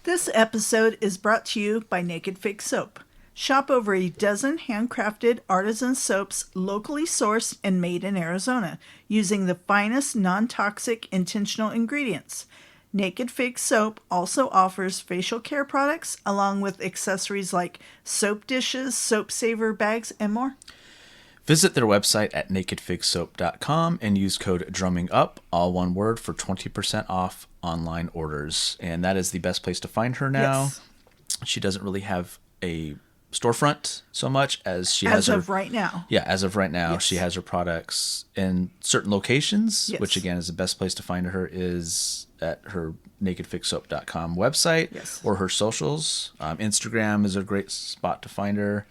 This episode is brought to you by Naked Fig Soap. Shop over a dozen handcrafted artisan soaps locally sourced and made in Arizona using the finest non-toxic intentional ingredients. Naked Fig Soap also offers facial care products along with accessories like soap dishes, soap saver bags, and more. Visit their website at nakedfigsoap.com and use code DRUMMINGUP, all one word, for 20% off online orders. And that is the best place to find her now. Yes. She doesn't really have a storefront so much as she has As of right now. Yeah, as of right now, Yes. she has her products in certain locations, Yes. which again is the best place to find her is at her nakedfigsoap.com website Yes. or her socials. Instagram is a great spot to find her.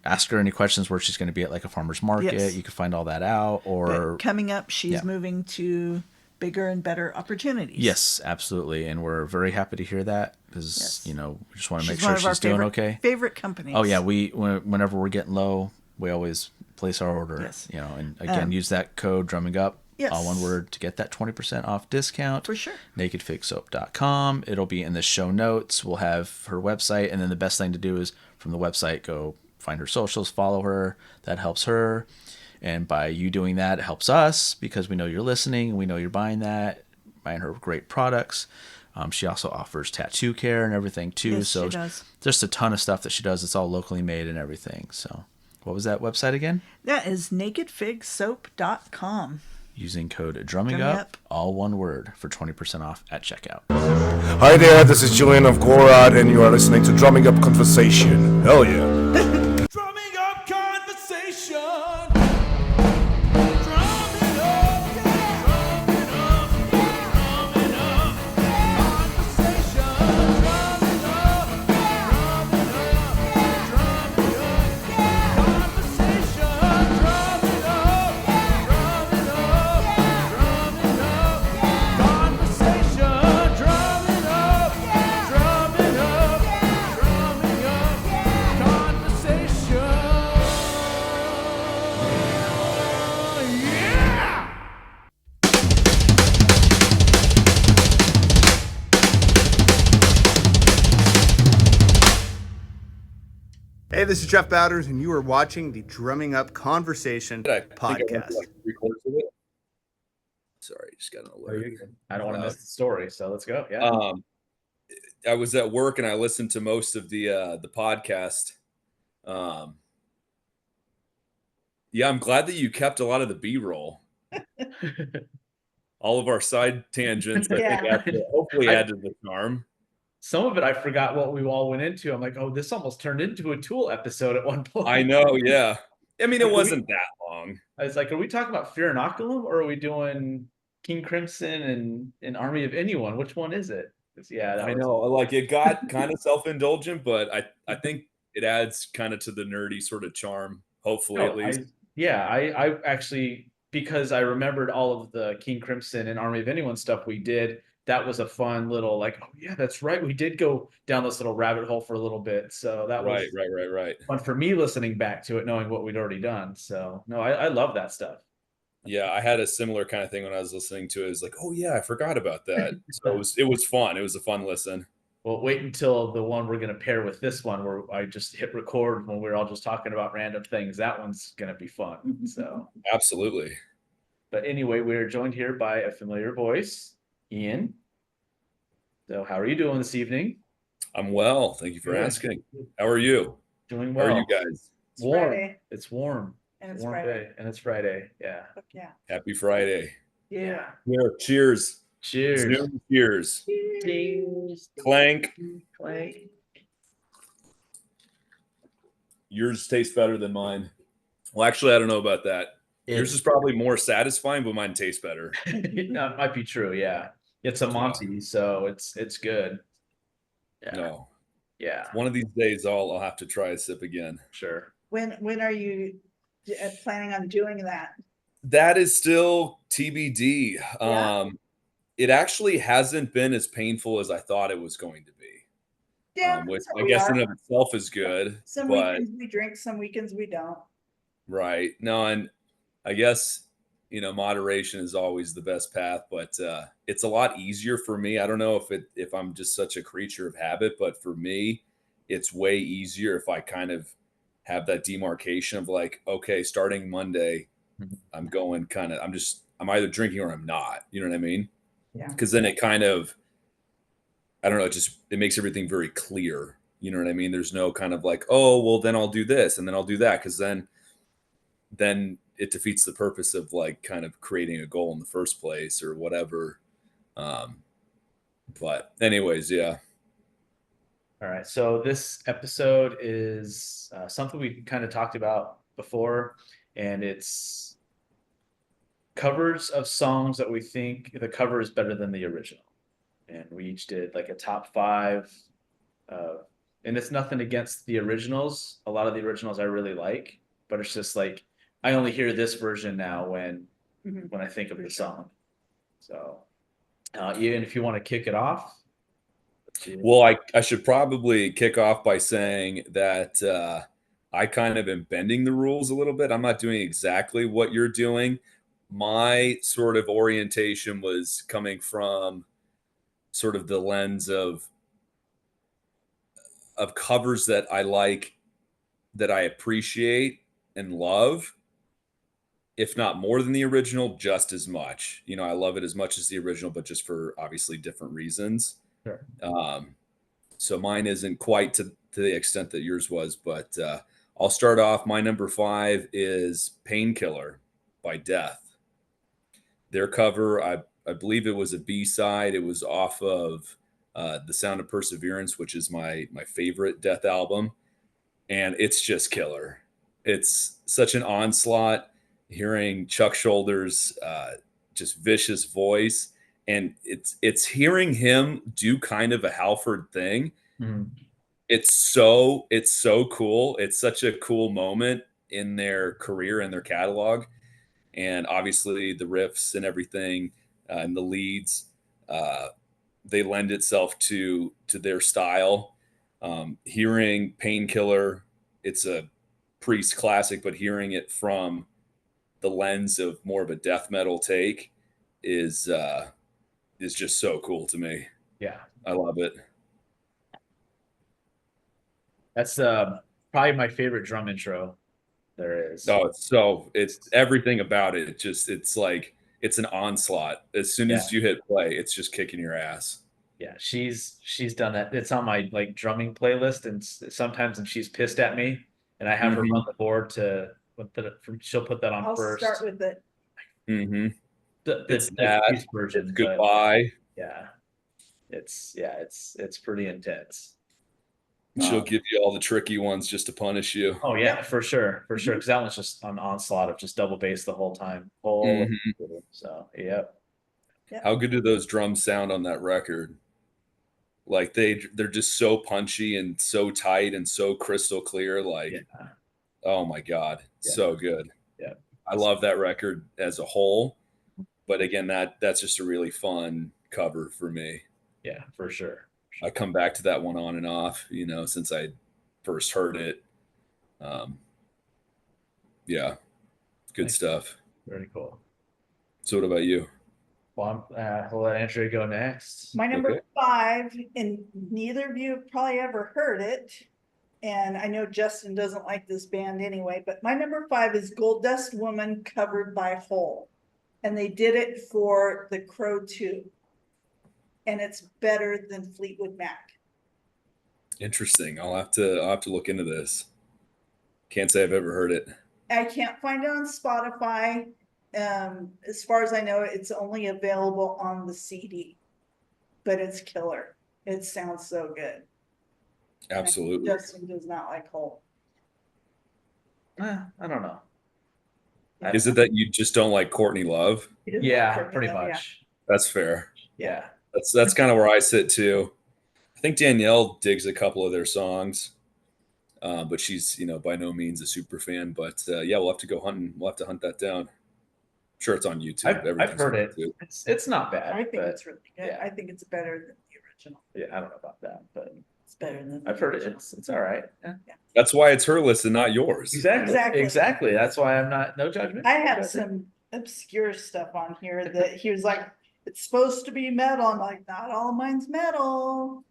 Ask her any questions where she's going to be at like a farmer's market. Yes. You can find all that out. Or But coming up, she's Yeah. moving to bigger and better opportunities. yes, absolutely. And we're very happy to hear that because, Yes. we just want to She's make one sure of our she's doing favorite, okay. favorite companies. Oh yeah, whenever we're getting low, we always place our order. Yes. And again, use that code drumming up, Yes. all one word, to get that 20% off discount. For sure. Nakedfigsoap.com. It'll be in the show notes. We'll have her website, and then the best thing to do is from the website go find her socials, follow her. That helps her, and by you doing that, it helps us because we know you're listening and we know you're buying her great products. She also offers tattoo care and everything too. Yes, so she does. just a ton of stuff that she does. It's all locally made and everything. So what was that website again? That is nakedfigsoap.com. Using code drumming Drumming up, Up. all one word, for 20% off at checkout. Hi there, this is Julian of Gorad, and you are listening to Drumming Up Conversation. Hell yeah. Drumming up conversation. Drumming up, yeah. Drumming up, yeah. Drumming up conversation. Drumming up, yeah. Drumming up, yeah. Drumming up conversation. Drumming up, yeah. Drumming up, yeah. Drumming up conversation. Drumming up, yeah. Drumming up, yeah. Drumming up conversation. Yeah. Hey, this is Jeff Bowders, and you are watching the Drumming Up Conversation podcast. Sorry, just got an alert. I don't want to miss the story, so let's go. Yeah. I was at work and I listened to most of the podcast. Yeah, I'm glad that you kept a lot of the B-roll. All of our side tangents, I think, hopefully add to the charm. Some of it I forgot what we all went into. I'm like, oh, this almost turned into a Tool episode at one point. I know, yeah. I mean, it Like, wasn't that long. I was like, are we talking about Fear Inoculum or are we doing King Crimson and Army of Anyone? Which one is it? 'Cause, yeah, that I was- know, like it got kind of self-indulgent, but I think it adds kind of to the nerdy sort of charm, hopefully at No, least. I actually, because I remembered all of the King Crimson and Army of Anyone stuff we did, that was a fun little like, oh yeah, that's right. We did go down this little rabbit hole for a little bit. So that was Right. fun for me listening back to it, knowing what we'd already done. So no, I love that stuff. Yeah, I had a similar kind of thing when I was listening to it. It was like, oh yeah, I forgot about that. So it was fun. It was a fun listen. Well, wait until the one we're going to pair with this one where I just hit record when we're all just talking about random things. That one's going to be fun. So, Absolutely. but anyway, we're joined here by a familiar voice, Ian. So how are you doing this evening? I'm well. Thank you for Good. asking. How are you? Doing How well. are you guys? It's Warm. Friday. It's warm. And it's Warm Friday. day. And it's Friday. Yeah. Fuck yeah. Happy Friday. Yeah. Here, cheers. Cheers. Zoom cheers. Cheers. Clank. Clank. Yours tastes better than mine. Well, actually, I don't know about that. Yours is probably more satisfying, but mine tastes better. No, it might be true. Yeah. It's a Monty, so it's good. Yeah. No. Yeah. One of these days, I'll have to try a sip again. Sure. When are you planning on doing that? That is still TBD. Yeah. It actually hasn't been as painful as I thought it was going to be. Yeah. Which that's I how we guess are. in and of itself is good. Some but weekends we drink, some weekends we don't. right. No, and I guess moderation is always the best path, but it's a lot easier for me. I don't know if I'm just such a creature of habit, but for me, it's way easier if I kind of have that demarcation of like, okay, starting Monday, I'm going kind of, I'm either drinking or I'm not. You know what I mean? Yeah. Because then it kind of, I don't know, it makes everything very clear. You know what I mean? There's no kind of like, oh, well, then I'll do this and then I'll do that, because then it defeats the purpose of like kind of creating a goal in the first place or whatever. But anyways, yeah. All right. So this episode is something we kind of talked about before, and it's covers of songs that we think the cover is better than the original. And we each did like a top 5. And it's nothing against the originals. A lot of the originals I really like, but it's just like I only hear this version now when I think of the song. So, Ian, if you want to kick it off. Well, I should probably kick off by saying that I kind of am bending the rules a little bit. I'm not doing exactly what you're doing. My sort of orientation was coming from sort of the lens of covers that I like, that I appreciate and love, if not more than the original, just as much. I love it as much as the original, but just for obviously different reasons. Sure. So mine isn't quite to the extent that yours was, but I'll start off. My number 5 is Painkiller by Death. Their cover, I believe it was a B-side. It was off of The Sound of Perseverance, which is my favorite Death album. And it's just killer. It's such an onslaught, hearing Chuck Shoulders' just vicious voice. And it's hearing him do kind of a Halford thing. It's so cool. It's such a cool moment in their career and their catalog. And obviously the riffs and everything and the leads, they lend itself to their style. Hearing Painkiller, it's a Priest classic, but hearing it from the lens of more of a death metal take is just so cool to me. Yeah, I love it. that's probably my favorite drum intro there is. Oh, it's everything about it. It's like it's an onslaught. As soon as you hit play, it's just kicking your ass. Yeah, she's done that. It's on my like drumming playlist, and sometimes when she's pissed at me, and I have her run the board she'll put that on I'll first. start with it. Mm-hmm. The that. Priest version. It's but Goodbye. yeah, it's pretty intense. She'll give you all the tricky ones just to punish you. Oh yeah, for sure, because that one's just an onslaught of just double bass the whole time. So yeah. How good do those drums sound on that record? Like they're just so punchy and so tight and so crystal clear. Like, oh my God, so good. Yeah, I love that record as a whole. But again, that's just a really fun cover for me. Yeah, for sure. I come back to that one on and off, since I first heard it. Yeah, good Nice. stuff. Very cool. So what about you? Well, we'll let Andrea go next. My number Okay. 5, and neither of you have probably ever heard it, and I know Justin doesn't like this band anyway, but my number 5 is Gold Dust Woman covered by Hole. And they did it for The Crow 2. And it's better than Fleetwood Mac. Interesting. I'll have to look into this. Can't say I've ever heard it. I can't find it on Spotify. As far as I know, it's only available on the CD, but it's killer. It sounds so good. Absolutely. Justin does not like Hole. I don't know. Is it that you just don't like Courtney Love? He doesn't like Yeah, Courtney pretty Love, much. That's fair. Yeah. That's kind of where I sit too. I think Danielle digs a couple of their songs, but she's by no means a super fan. But yeah, we'll have to go hunting. We'll have to hunt that down. I'm sure it's on YouTube. I've Everything's heard on it. YouTube. It's not bad. I think but, it's really good. yeah. I think it's better than the original. Yeah, I don't know about that, but It's better than the I've heard it. original. It's all right. Yeah. That's why it's her list and not yours. Exactly. Exactly. Exactly. That's why I'm not no judgment. I No have judgment. obscure stuff on here that he was like, it's supposed to be metal. I'm like, not all mine's metal.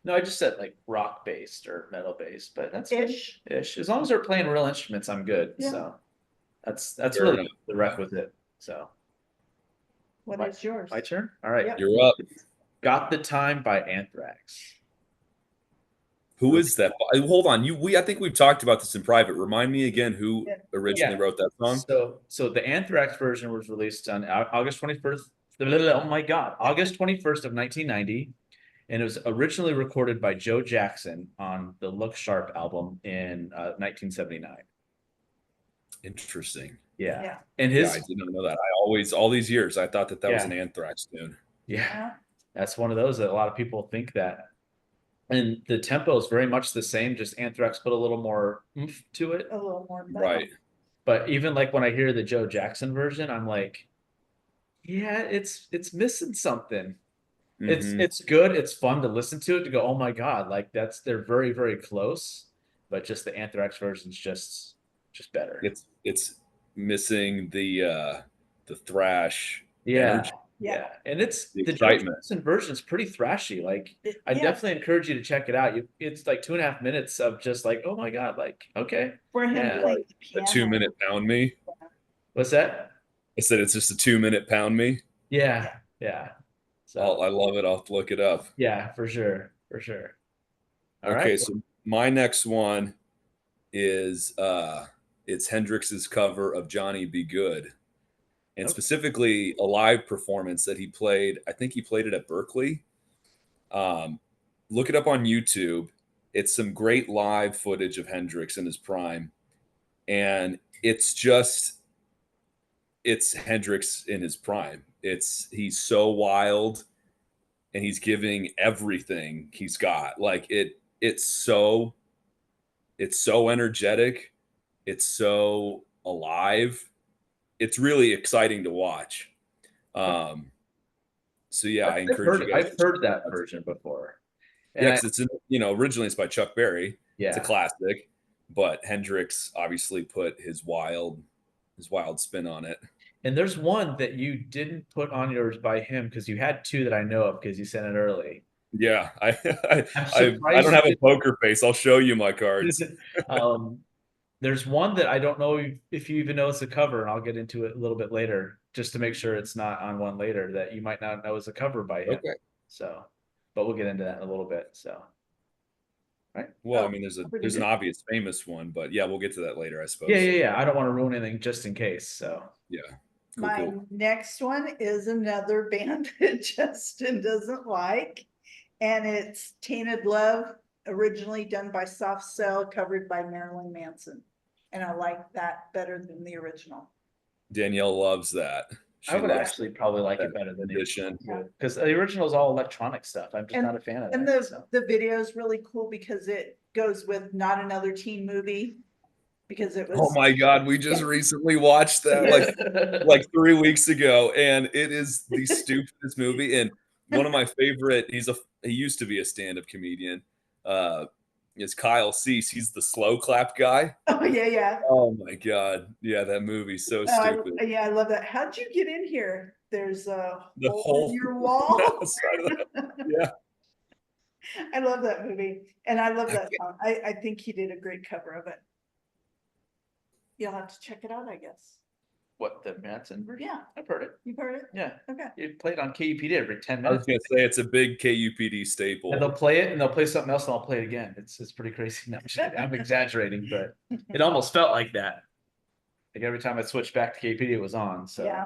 No, I just said like rock based or metal based, but that's fine. Ish. Ish. As long as they're playing real instruments, I'm good. Yeah. So that's Fair really enough. the requisite. So What My- is yours? my turn. All right. Yep. You're up. Got the Time by Anthrax. Who is that? Hold on. I think we've talked about this in private. Remind me again who Yeah. originally Yeah. wrote that song. So the Anthrax version was released on August 21st. Oh my God, August 21st of 1990, and it was originally recorded by Joe Jackson on the Look Sharp album in 1979. Interesting. Yeah, Yeah. and Yeah, his I did not know that. All these years, I thought that was Yeah. an Anthrax tune. yeah, Yeah. that's one of those that a lot of people think that. And the tempo is very much the same, just Anthrax put a little more oomph to it. A little more metal. Right. But even like when I hear the Joe Jackson version, I'm like, yeah, it's missing something. Mhm. It's good. It's fun to listen to it to go, oh my God, like they're very, very close. But just the Anthrax version's just better. It's missing the thrash Yeah. energy. Yeah. And it's The the Joe excitement. Jackson version's pretty thrashy. Like I Yeah, definitely encourage you to check it out. It's like 2.5 minutes of just like, oh my God, like, okay. for him Yeah. playing the A piano. 2-minute pound me. What's that? I said it's just a 2-minute pound me. Yeah. Yeah. So I love it. I'll have to look it up. yeah, for sure. For sure. All Okay, right. so my next one is it's Hendrix's cover of Johnny Be Good. And Okay. specifically a live performance that he played. I think he played it at Berkeley. Look it up on YouTube. It's some great live footage of Hendrix in his prime. And it's Hendrix in his prime. He's so wild and he's giving everything he's got. Like it's so energetic. It's so alive. It's really exciting to watch. So yeah, I encourage you guys. I've heard that version before. Yeah, And because originally it's by Chuck Berry. It's a yeah. classic, but Hendrix obviously put his wild spin on it. And there's one that you didn't put on yours by him because you had two that I know of because you sent it early. Yeah, I surprised don't have you a poker face. I'll show you my cards. There's one that I don't know if you even know it's a cover, and I'll get into it a little bit later, just to make sure it's not on one later that you might not know is a cover by him. Okay. So, but we'll get into that in a little bit. So, right? Well, Oh, I mean, there's pretty an good. obvious famous one, but yeah, we'll get to that later, I suppose. Yeah. I don't want to ruin anything just in case. So, Yeah. My next one is another band that Justin doesn't like, and it's Tainted Love, originally done by Soft Cell, covered by Marilyn Manson. And I like that better than the original. Danielle loves that. I would loves actually probably like that it better than the edition. original because the original is all electronic stuff. I'm just And- not a fan of And that. So. the video is really cool because it goes with Not Another Teen Movie, because it was. Oh my God, we just recently watched that like 3 weeks ago, and it is the stupidest movie. And one of my favorite, he used to be a stand-up comedian, is Kyle Cease. He's the slow clap guy. Oh yeah. Oh my God. Yeah, that movie's so Oh, stupid. I love that. How'd you get in here? There's a The hole whole in your wall. outside of that. Yeah. I love that movie, and I love that song. I think he did a great cover of it. You'll have to check it out, I guess. What, the Manson version? Yeah, I've heard it. you've heard it? Yeah. Okay. You play it on KUPD every 10 I was minutes. gonna say it's a big KUPD staple. And they'll play it and they'll play something else and I'll play it again. It's pretty crazy. No, I'm just kidding. I'm exaggerating, but it almost felt like that. Like every time I switched back to KUPD, it was on. So Yeah.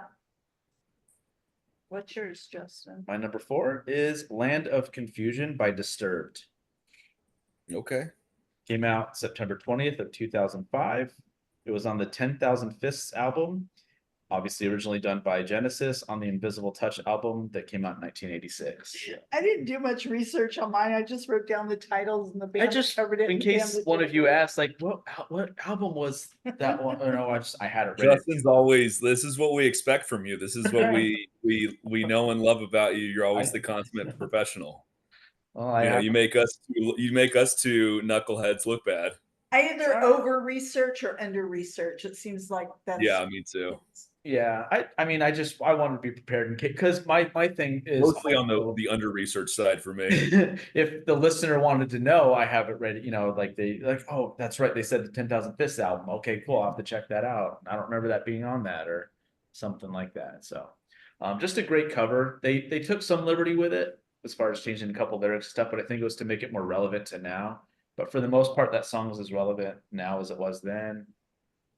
What's yours, Justin? my number 4 is Land of Confusion by Disturbed. Okay. Came out September 20th of 2005. It was on the 10,000 Fists album, obviously originally done by Genesis on the Invisible Touch album that came out in 1986. I didn't do much research on mine. I just wrote down the titles and the I band that just, covered it. in and the band case that one did of it. you asked, like, what album was that one? Or no, I had it ready. Justin's always, this is what we expect from you. This is what we know and love about you. You're always the consummate professional. Well, You make us two knuckleheads look bad. I either over research or under research. It seems like that's. Yeah, me too. Yeah, I mean, I wanted to be prepared in case, because my thing is Mostly on also, the under research side for me. if the listener wanted to know, I have it ready. You know, like they like, oh, that's right, they said the 10,000 Fists album. Okay, cool. I'll have to check that out. I don't remember that being on that or something like that. So, just a great cover. They took some liberty with it as far as changing a couple lyrics and stuff, but I think it was to make it more relevant to now. But for the most part, that song is as relevant now as it was then.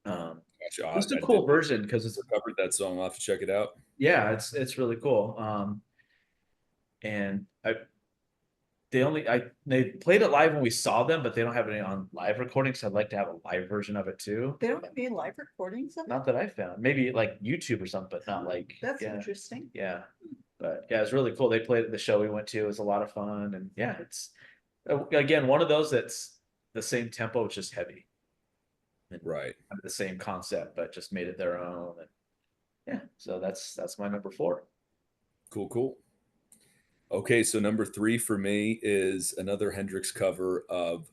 Gotcha. Just a I cool did version because it's, covered that song. I'll have to check it out. yeah, it's really cool. And they played it live when we saw them, but they don't have any on live recordings. So I'd like to have a live version of it too. They don't have any live recordings of it? Not that I found. Maybe like YouTube or something, but not like, That's yeah, interesting. yeah. But yeah, it's really cool. They played at the show we went to. It was a lot of fun, and yeah, it's again one of those that's the same tempo, it's just heavy. And Right. the same concept, but just made it their own. And yeah, so that's my number 4. Cool. Okay, so number 3 for me is another Hendrix cover of,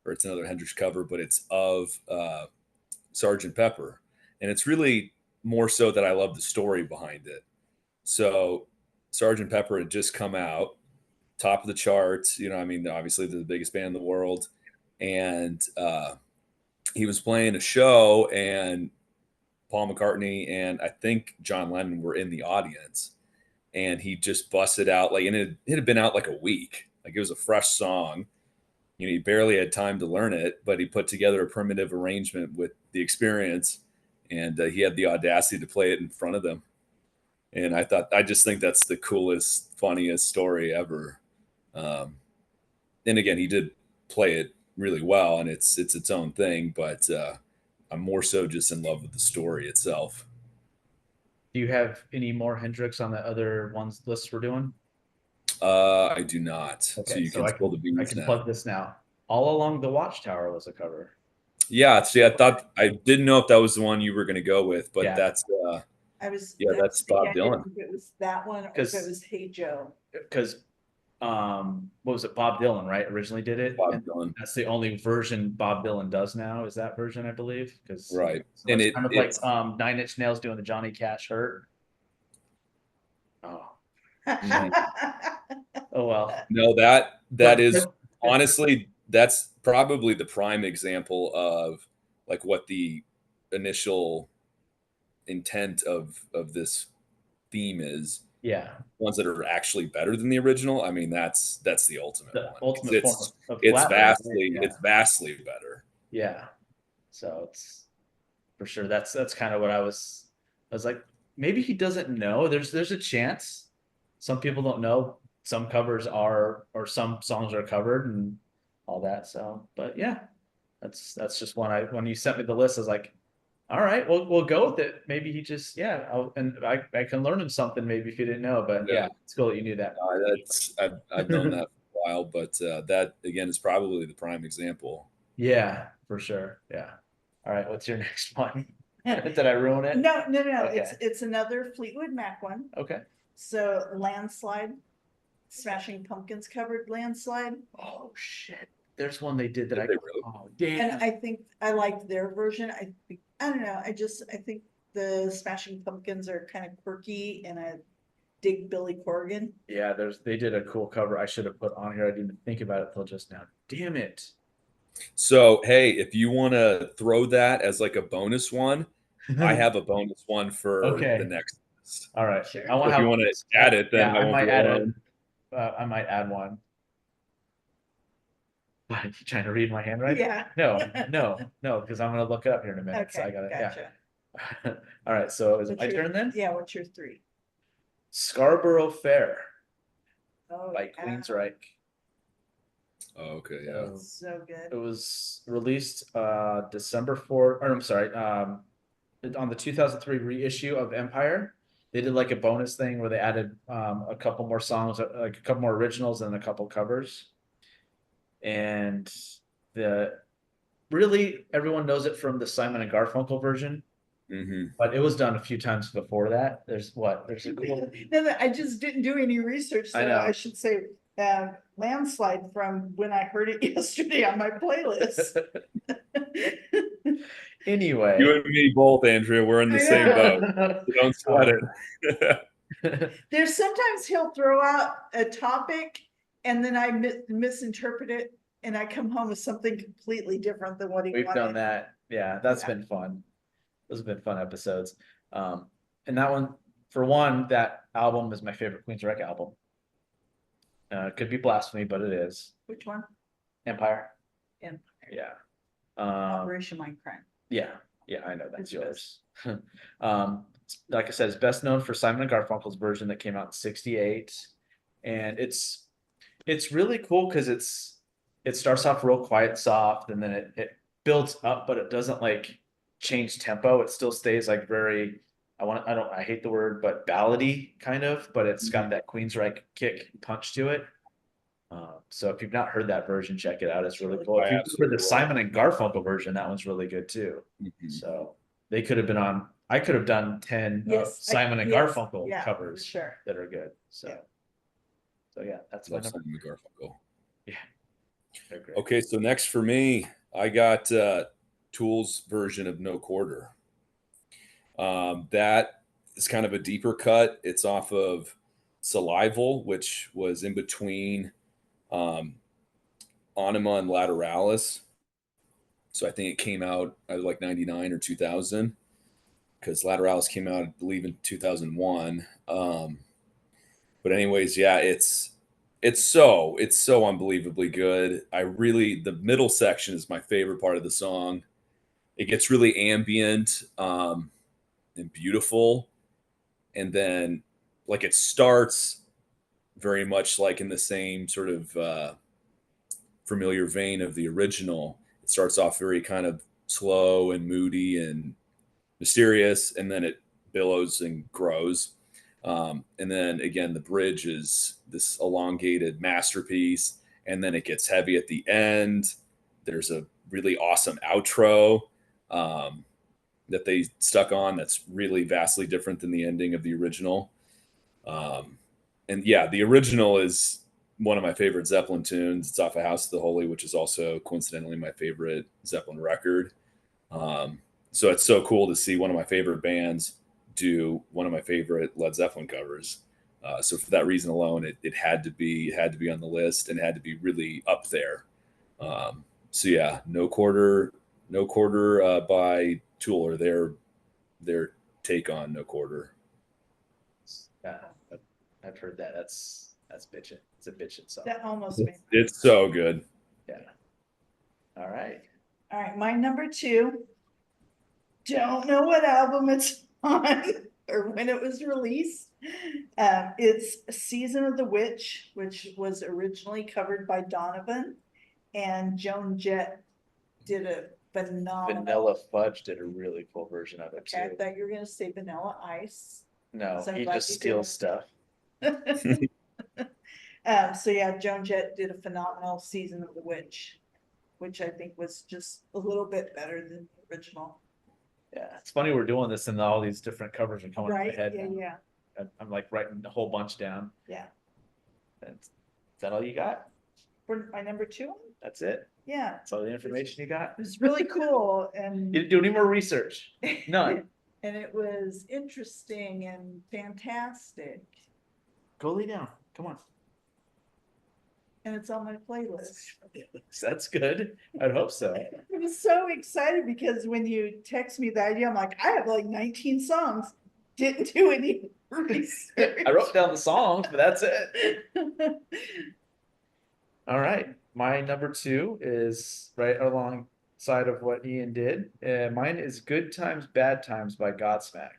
or it's another Hendrix cover, but it's of Sergeant Pepper, and it's really more so that I love the story behind it. So Sergeant Pepper had just come out, top of the charts. You know, I mean, obviously they're the biggest band in the world, and he was playing a show, and Paul McCartney and I think John Lennon were in the audience, and he just busted out like, and it had been out like a week, like it was a fresh song. You know, he barely had time to learn it, but he put together a primitive arrangement with the experience, and he had the audacity to play it in front of them. And I just think that's the coolest, funniest story ever. And again, he did play it really well, and it's its own thing, but I'm more so just in love with the story itself. Do you have any more Hendrix on the other ones lists we're doing? I do not. So Okay, you so can I spill the can beans now. plug this now. All Along the Watchtower was a cover. Yeah, see, I didn't know if that was the one you were going to go with, but Yeah. that's I was. Yeah, that's Bob I didn't Dylan. know if it was that one or if 'Cause- it was Hey Joe. Because what was it? Bob Dylan, right? Originally did it. Bob And Dylan. that's the only version Bob Dylan does now, is that version, I believe. Because Right. and And it's kind of it's like 9 Inch Nails doing the Johnny Cash Hurt. Oh, oh well. no, that But- is but- honestly, that's probably the prime example of like what the initial intent of this theme is. Yeah, Ones that are actually better than the original. I mean, that's the ultimate the one. ultimate form It's of it's flattery, right? vastly Yeah. it's vastly better. Yeah. So it's for sure. That's kind of what I was like, maybe he doesn't know. There's a chance. Some people don't know. Some covers are, or some songs are covered and all that. So, but yeah, that's just when you sent me the list, I was like, all right, we'll go with it. Maybe he just, yeah, I can learn him something maybe if you didn't know, but yeah, Yeah. it's cool that you knew that. I've known that for a while, but that again is probably the prime example. Yeah, for sure. Yeah. All right. What's your next one? Did I ruin it? No. Okay. It's another Fleetwood Mac one. Okay. So Landslide, Smashing Pumpkins covered Landslide. Oh shit. There's one they did that Did I they really? oh damn. And I think I liked their version. I don't know. I think the Smashing Pumpkins are kind of quirky, and I dig Billy Corgan. Yeah, they did a cool cover I should have put on here. I didn't even think about it till just now. Damn it. So hey, if you want to throw that as like a bonus one, I have a bonus one for Okay. the next list. All right. Sure. I want So if you want to add it, then yeah, I I won't might be add alone. I might add one. What, you trying to read my handwriting? Yeah. No, because I'm gonna look it up here in a minute. So I Okay, gotta gotcha. yeah. All right, so is it What's my your- turn then? Yeah, what's your 3? Scarborough Fair Oh, by yeah. Queensryche. Oh, okay, yeah. So It good. was released December 4th, or I'm sorry, on the 2003 reissue of Empire. They did like a bonus thing where they added a couple more songs, like a couple more originals and a couple covers. And really everyone knows it from the Simon and Garfunkel version, hmm but it was done a few times before that. There's a cool, No, I just didn't do any research, so I know. I should say Landslide from when I heard it yesterday on my playlist. Anyway. You and me both, Andrea. We're in the same boat. So don't sweat it. There's sometimes he'll throw out a topic and then I misinterpret it and I come home with something completely different than what he We've wanted. done that. Yeah, that's Yeah. been fun. Those have been fun episodes. And that one, for one, that album is my favorite Queensrÿche album. Could be blasphemy, but it is. Which one? Empire. Empire. Yeah. Operation Mindcrime. Yeah, I know that's It's yours. Like I said, it's best known for Simon and Garfunkel's version that came out in '68, and it's really cool because it starts off real quiet, soft, and then it builds up, but it doesn't like change tempo. It still stays like very I hate the word, but ballady kind of, but it's got that Queensrÿche kick punch to it. So if you've not heard that version, check it out. It's really cool. If I you've heard the absolutely will. Simon and Garfunkel version, that one's really good too. Mhm. So they could have been on. I could have done 10 Yes, Simon and yes, Garfunkel yeah, for covers sure. that are good. So, Yeah. yeah, that's my Love number. Simon Garfunkel. They're great. Okay, so next for me, I got Tool's version of No Quarter. That is kind of a deeper cut. It's off of Salival, which was in between Anima and Lateralis. So I think it came out either like 99 or 2000 because Lateralis came out, I believe, in 2001. But anyways, yeah, it's so unbelievably good. The middle section is my favorite part of the song. It gets really ambient and beautiful. And then like it starts very much like in the same sort of familiar vein of the original. It starts off very kind of slow and moody and mysterious, and then it billows and grows. And then again, the bridge is this elongated masterpiece, and then it gets heavy at the end. There's a really awesome outro that they stuck on that's really vastly different than the ending of the original. And yeah, the original is one of my favorite Zeppelin tunes. It's off of House of the Holy, which is also coincidentally my favorite Zeppelin record. So it's so cool to see one of my favorite bands do one of my favorite Led Zeppelin covers. So for that reason alone, it had to be on the list and had to be really up there. So yeah, No Quarter by Tool, or their take on No Quarter. Yeah, I've heard that. That's bitchin'. It's a bitchin' song. That almost made. It's so good. Yeah. All right. All right, my number 2. Don't know what album it's on or when it was released. It's Season of the Witch, which was originally covered by Donovan, and Joan Jett did a phenomenal. Vanilla Fudge did a really cool version of it Okay, I too. thought you were gonna say Vanilla Ice. No, So I'm he glad just you steals did. stuff. So yeah, Joan Jett did a phenomenal Season of the Witch, which I think was just a little bit better than the original. Yeah, it's funny we're doing this and all these different covers are coming to Right? my head. Yeah, now. yeah, I'm like writing a whole bunch down. yeah. Is that all you got? For my number 2, That's it? yeah, That's all the information you got? it was really cool and. You didn't do any more research? None. And it was interesting and fantastic. Go lay down. Come on. And it's on my playlist. That's good. I'd hope so. I was so excited because when you text me the idea, I'm like, I have like 19 songs. Didn't do any research. I wrote down the songs, but that's it. All right. My number 2 is right alongside of what Ian did. Mine is Good Times, Bad Times by Godsmack.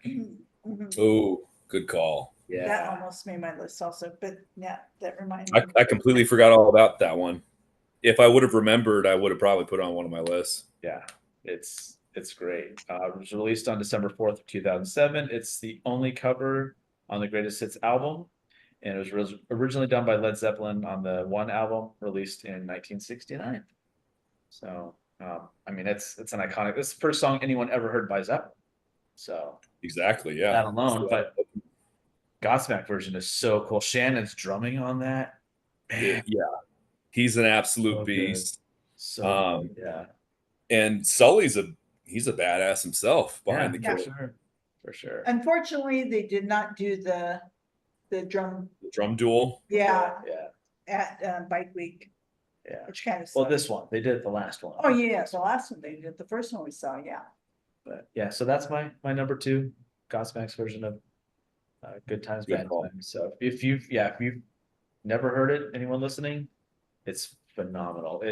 Mhm. Oh, good call. That Yeah. almost made my list also, but yeah, that reminded me. I completely forgot all about that one. If I would have remembered, I would have probably put it on one of my lists. Yeah. It's great. It was released on December 4th of 2007. It's the only cover on the Greatest Hits album. And it was originally done by Led Zeppelin on the One album released in 1969. So, I mean, it's an iconic. It's the first song anyone ever heard by Zeppelin. So Exactly. Yeah. that alone, but Godsmack version is so cool. Shannon's drumming on that. Yeah, he's an absolute So good. beast. So Um, good, yeah. and Sully's he's a badass himself behind the Yeah, kit. for sure. For sure. Unfortunately, they did not do the drum, The drum duel. yeah, Yeah, at Bike Week, yeah. which kind of Well, sucked. this one, they did the last one. Oh, yeah, the last one they did, the first one we saw, yeah. But yeah, so that's my number two, Godsmack's version of Good Times, Good Bad call. Times. So if you've never heard it, anyone listening, it's phenomenal.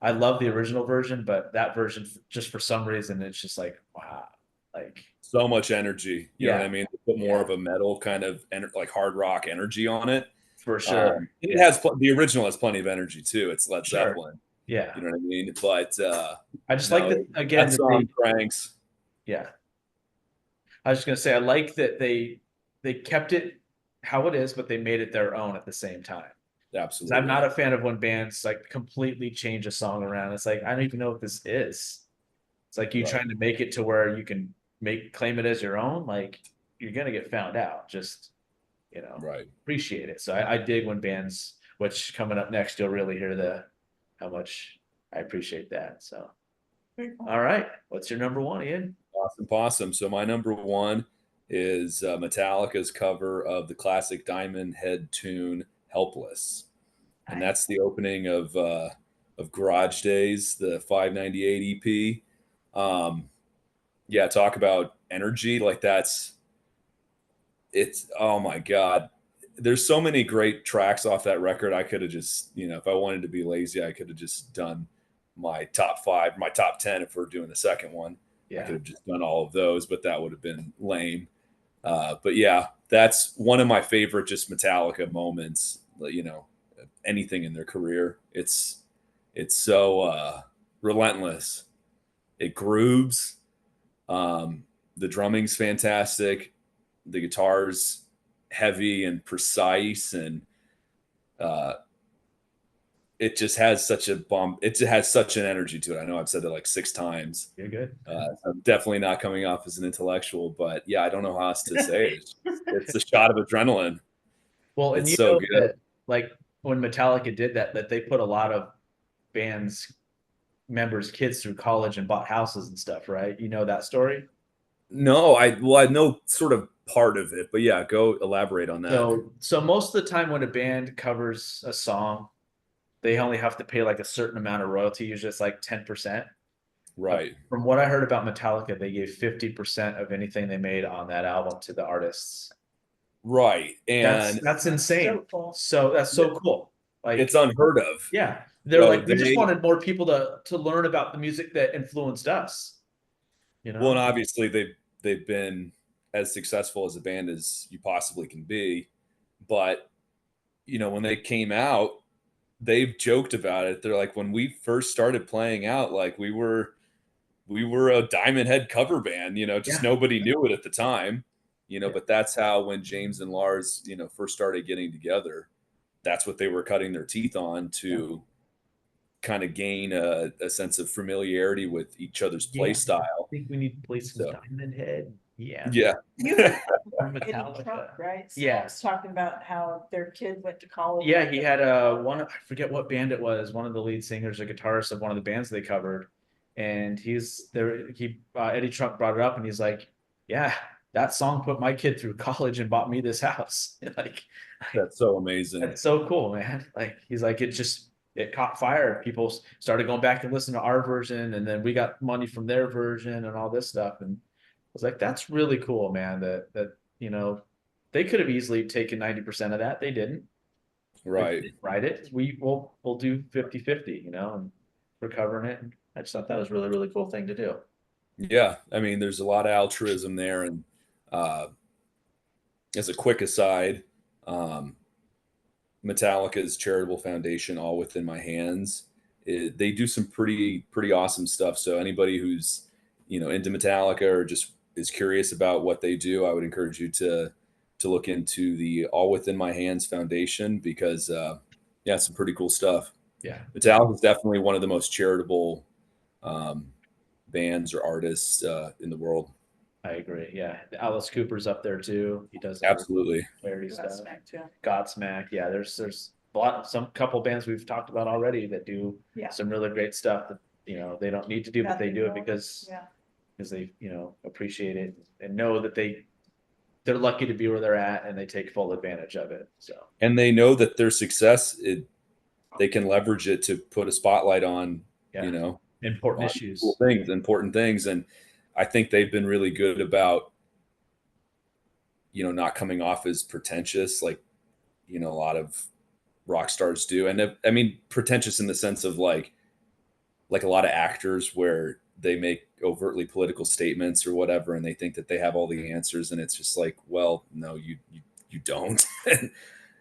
I love the original version, but that version, just for some reason, it's just like, wow, like, So much energy. You know what Yeah. I mean? Put more Yeah. of a metal kind of like hard rock energy on it. for sure. It Yeah. has the original has plenty of energy too. It's Led Sure. Zeppelin. Yeah. You know what I mean? But I just no, like that again. that That song cranks. yeah. I was just gonna say I like that they kept it how it is, but they made it their own at the same time. 'Cause Absolutely. I'm not a fan of when bands like completely change a song around. It's like I don't even know what this is. It's like you Right. trying to make it to where you can claim it as your own. Like you're gonna get found out. Just Right. appreciate it. So I dig when bands, which coming up next, you'll really hear how much I appreciate that. So all right, what's your number one, Ian? Awesome possum. So my number one is Metallica's cover of the classic Diamond Head tune "Helpless," and that's the opening of Garage Days, the 598 EP. Yeah, talk about energy. Like it's oh my god. There's so many great tracks off that record. I could have just, if I wanted to be lazy, I could have just done my top 5, my top 10 if we're doing the second one. I Yeah, could have just done all of those, but that would have been lame. But yeah, that's one of my favorite just Metallica moments. Anything in their career. It's so relentless. It grooves. The drumming's fantastic. The guitar's heavy and precise, and it just has such a bump. It has such an energy to it. I know I've said that like 6 times. you're good. I'm definitely not coming off as an intellectual, but yeah, I don't know how else to say it. It's a shot of adrenaline. Well, and It's you so know good. that like when Metallica did that they put a lot of bands members' kids through college and bought houses and stuff, right? You know that story? No, I know sort of part of it, but yeah, go elaborate on that. So most of the time when a band covers a song, they only have to pay like a certain amount of royalty, usually it's like 10%. Right. From what I heard about Metallica, they gave 50% of anything they made on that album to the artists. Right. And That's insane. So cool. So that's so cool. Like it's unheard of. yeah, they're So like we just they- wanted more people to learn about the music that influenced us. Well, and obviously they've been as successful as a band as you possibly can be, but when they came out, they've joked about it. They're like, when we first started playing out, like we were a Diamond Head cover band, just Yeah. nobody knew it at the time, but that's how when James and Lars, first started getting together, that's what they were cutting their teeth on to kind of gain a sense of familiarity with each other's play Yeah. style. I think we need to play some So- Diamond Head. Yeah. Yeah. You had From Eddie Metallica. Trunk, right? So Yeah. I was talking about how their kid went to college. Yeah, he had one. I forget what band it was. One of the lead singers or guitarists of one of the bands they covered, and he's there. Eddie Trunk brought it up, and he's like, "Yeah, that song put my kid through college and bought me this house." Like, That's so amazing. that's so cool, man. Like, he's like, it caught fire. People started going back and listening to our version, and then we got money from their version and all this stuff. And I was like, that's really cool, man. That they could have easily taken 90% of that. They didn't. Right. Write it. We'll do 50-50, and we're covering it. And I just thought that was a really, really cool thing to do. Yeah. I mean, there's a lot of altruism there. And as a quick aside, Metallica's charitable foundation, All Within My Hands, they do some pretty awesome stuff. So anybody who's into Metallica or just is curious about what they do, I would encourage you to look into the All Within My Hands Foundation, because some pretty cool stuff. Yeah. Metallica is definitely one of the most charitable bands or artists in the world. I agree. Yeah. Alice Cooper's up there too. He does Absolutely. charity stuff. Godsmack too. Godsmack. Yeah. There's some couple bands we've talked about already that do Yeah. some really great stuff that, they don't need to do, but they Nothing do it more. because Yeah. they, appreciate it and know that they're lucky to be where they're at and they take full advantage of it. So And they know that their success, they can leverage it to put a spotlight on, yeah, you know, important on issues. cool things, important things. And I think they've been really good about, not coming off as pretentious, like, a lot of rock stars do. And I mean, pretentious in the sense of like a lot of actors where they make overtly political statements or whatever, and they think that they have all the answers. And it's just like, well, no, you don't.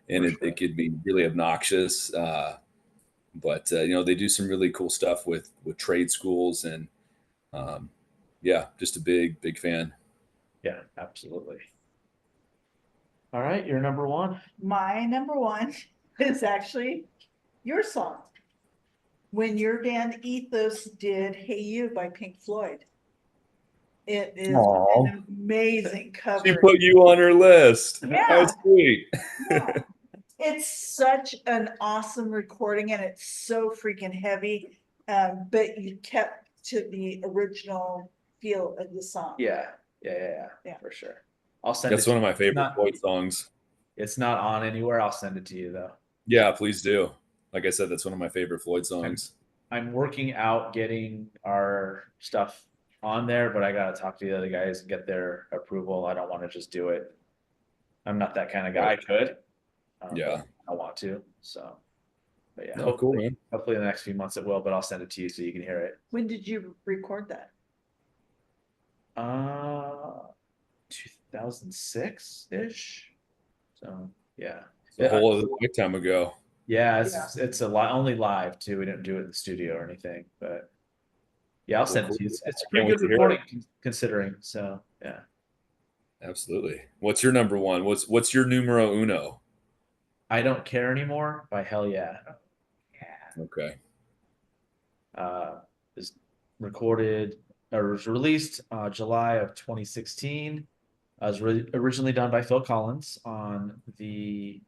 And it could be really obnoxious. But they do some really cool stuff with trade schools, and just a big fan. Yeah, absolutely. All right, you're number one. My number one is actually your song. When your band Ethos did Hey You by Pink Floyd. It is Aw. an amazing cover. She put you on her list. Yeah. How sweet. Yeah. It's such an awesome recording and it's so freaking heavy. But you kept to the original feel of the song. Yeah, Yeah. for sure. I'll send That's it. one of my favorite not- Floyd songs. It's not on anywhere. I'll send it to you though. Yeah, please do. Like I said, that's one of my favorite Floyd songs. I'm working out getting our stuff on there, but I gotta talk to the other guys and get their approval. I don't want to just do it. I'm not that kind of guy. I could. Yeah. but I want to. So, but yeah, Oh, cool, man. hopefully in the next few months it will. But I'll send it to you so you can hear it. When did you record that? 2006 ish. So yeah, A whole other lifetime ago. yeah, it's a lot only live too. We didn't do it in the studio or anything, but yeah, I'll send it to you. It's a pretty Can't wait good to hear recording considering. So yeah, Absolutely. What's your number one? What's your numero uno? I Don't Care Anymore by Hell Yeah. Okay. Is recorded or was released July of 2016. Was originally done by Phil Collins on the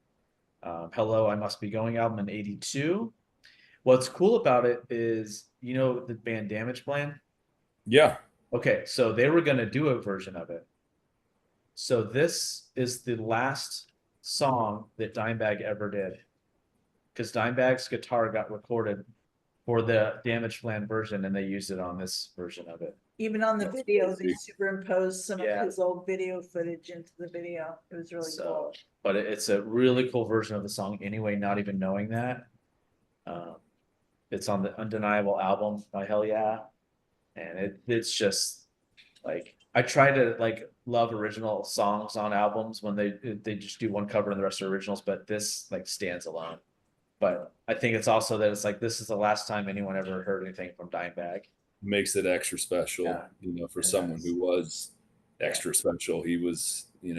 Hello, I Must Be Going album in '82. What's cool about it is, the band Damage Plan? Yeah. Okay, so they were going to do a version of it. So this is the last song that Dimebag ever did. Because Dimebag's guitar got recorded for the Damage Plan version and they used it on this version of it. Even on the video, they superimposed some Yeah. of his old video footage into the video. It was really So, cool. but it's a really cool version of the song anyway, not even knowing that. It's on the Undeniable album by Hell Yeah. And it's just like, I try to love original songs on albums when they just do one cover and the rest are originals, but this stands alone. But I think it's also that it's this is the last time anyone ever heard anything from Dimebag. Makes it extra special, Yeah. for It someone does. who was extra special. He was, he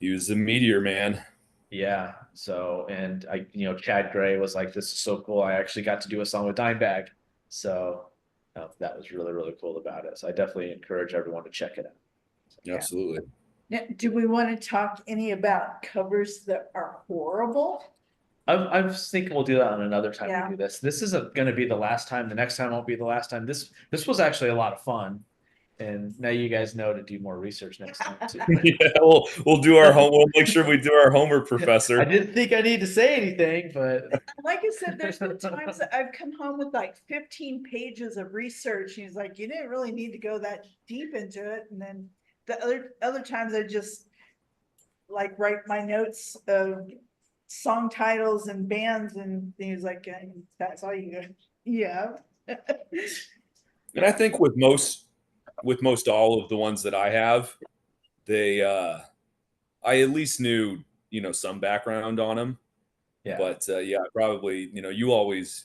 was a meteor, man. Yeah. So, and Chad Gray was like, this is so cool. I actually got to do a song with Dimebag. So that was really, really cool about it. So I definitely encourage everyone to check it out. Absolutely. Now, do we want to talk any about covers that are horrible? I was thinking we'll do that on another time Yeah. we do this. This isn't going to be the last time. The next time won't be the last time. This was actually a lot of fun. And now you guys know to do more research next time too. Yeah, we'll do our home. We'll make sure we do our homework, Professor. I didn't think I need to say anything, but Like I said, there's been times that I've come home with 15 pages of research. He's like, you didn't really need to go that deep into it. And then the other times I just write my notes of song titles and bands and things like that's all you got. Yeah. And I think with most all of the ones that I have, they I at least knew some background on them. yeah. But probably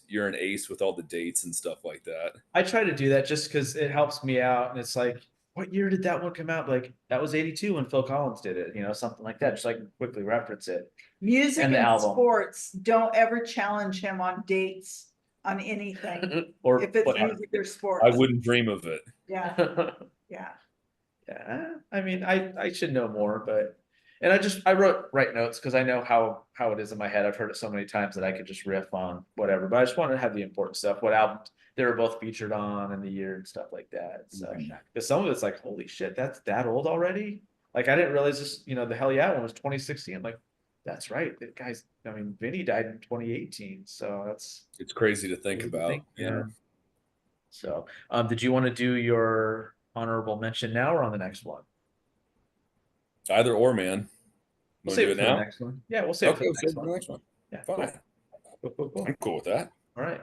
you're an ace with all the dates and stuff like that. I try to do that just because it helps me out. And it's like, what year did that one come out? That was '82 when Phil Collins did it, something like that. Just quickly reference it. Music And and, the album. sports, don't ever challenge him on dates on anything. Or If it's whatever. music or sports. I wouldn't dream of it. Yeah, yeah. Yeah, I mean, I should know more, but And I write notes because I know how it is in my head. I've heard it so many times that I could just riff on whatever. But I just wanted to have the important stuff, what albums they were both featured on in the year and stuff like that. So because some of it's like, holy shit, that's that old already. Like I didn't realize this, the Hell Yeah one was 2016. I'm like, that's right. That guy's, I mean, Vinny died in 2018. So It's crazy to think crazy to about. think, Yeah. So did you want to do your honorable mention now or on the next one? Either or, man. We'll Want to save do it it for the now? next one. Yeah, we'll save it Okay, for we'll the save it next for one. the next one. Yeah, Fine. cool. I'm cool with that. All right.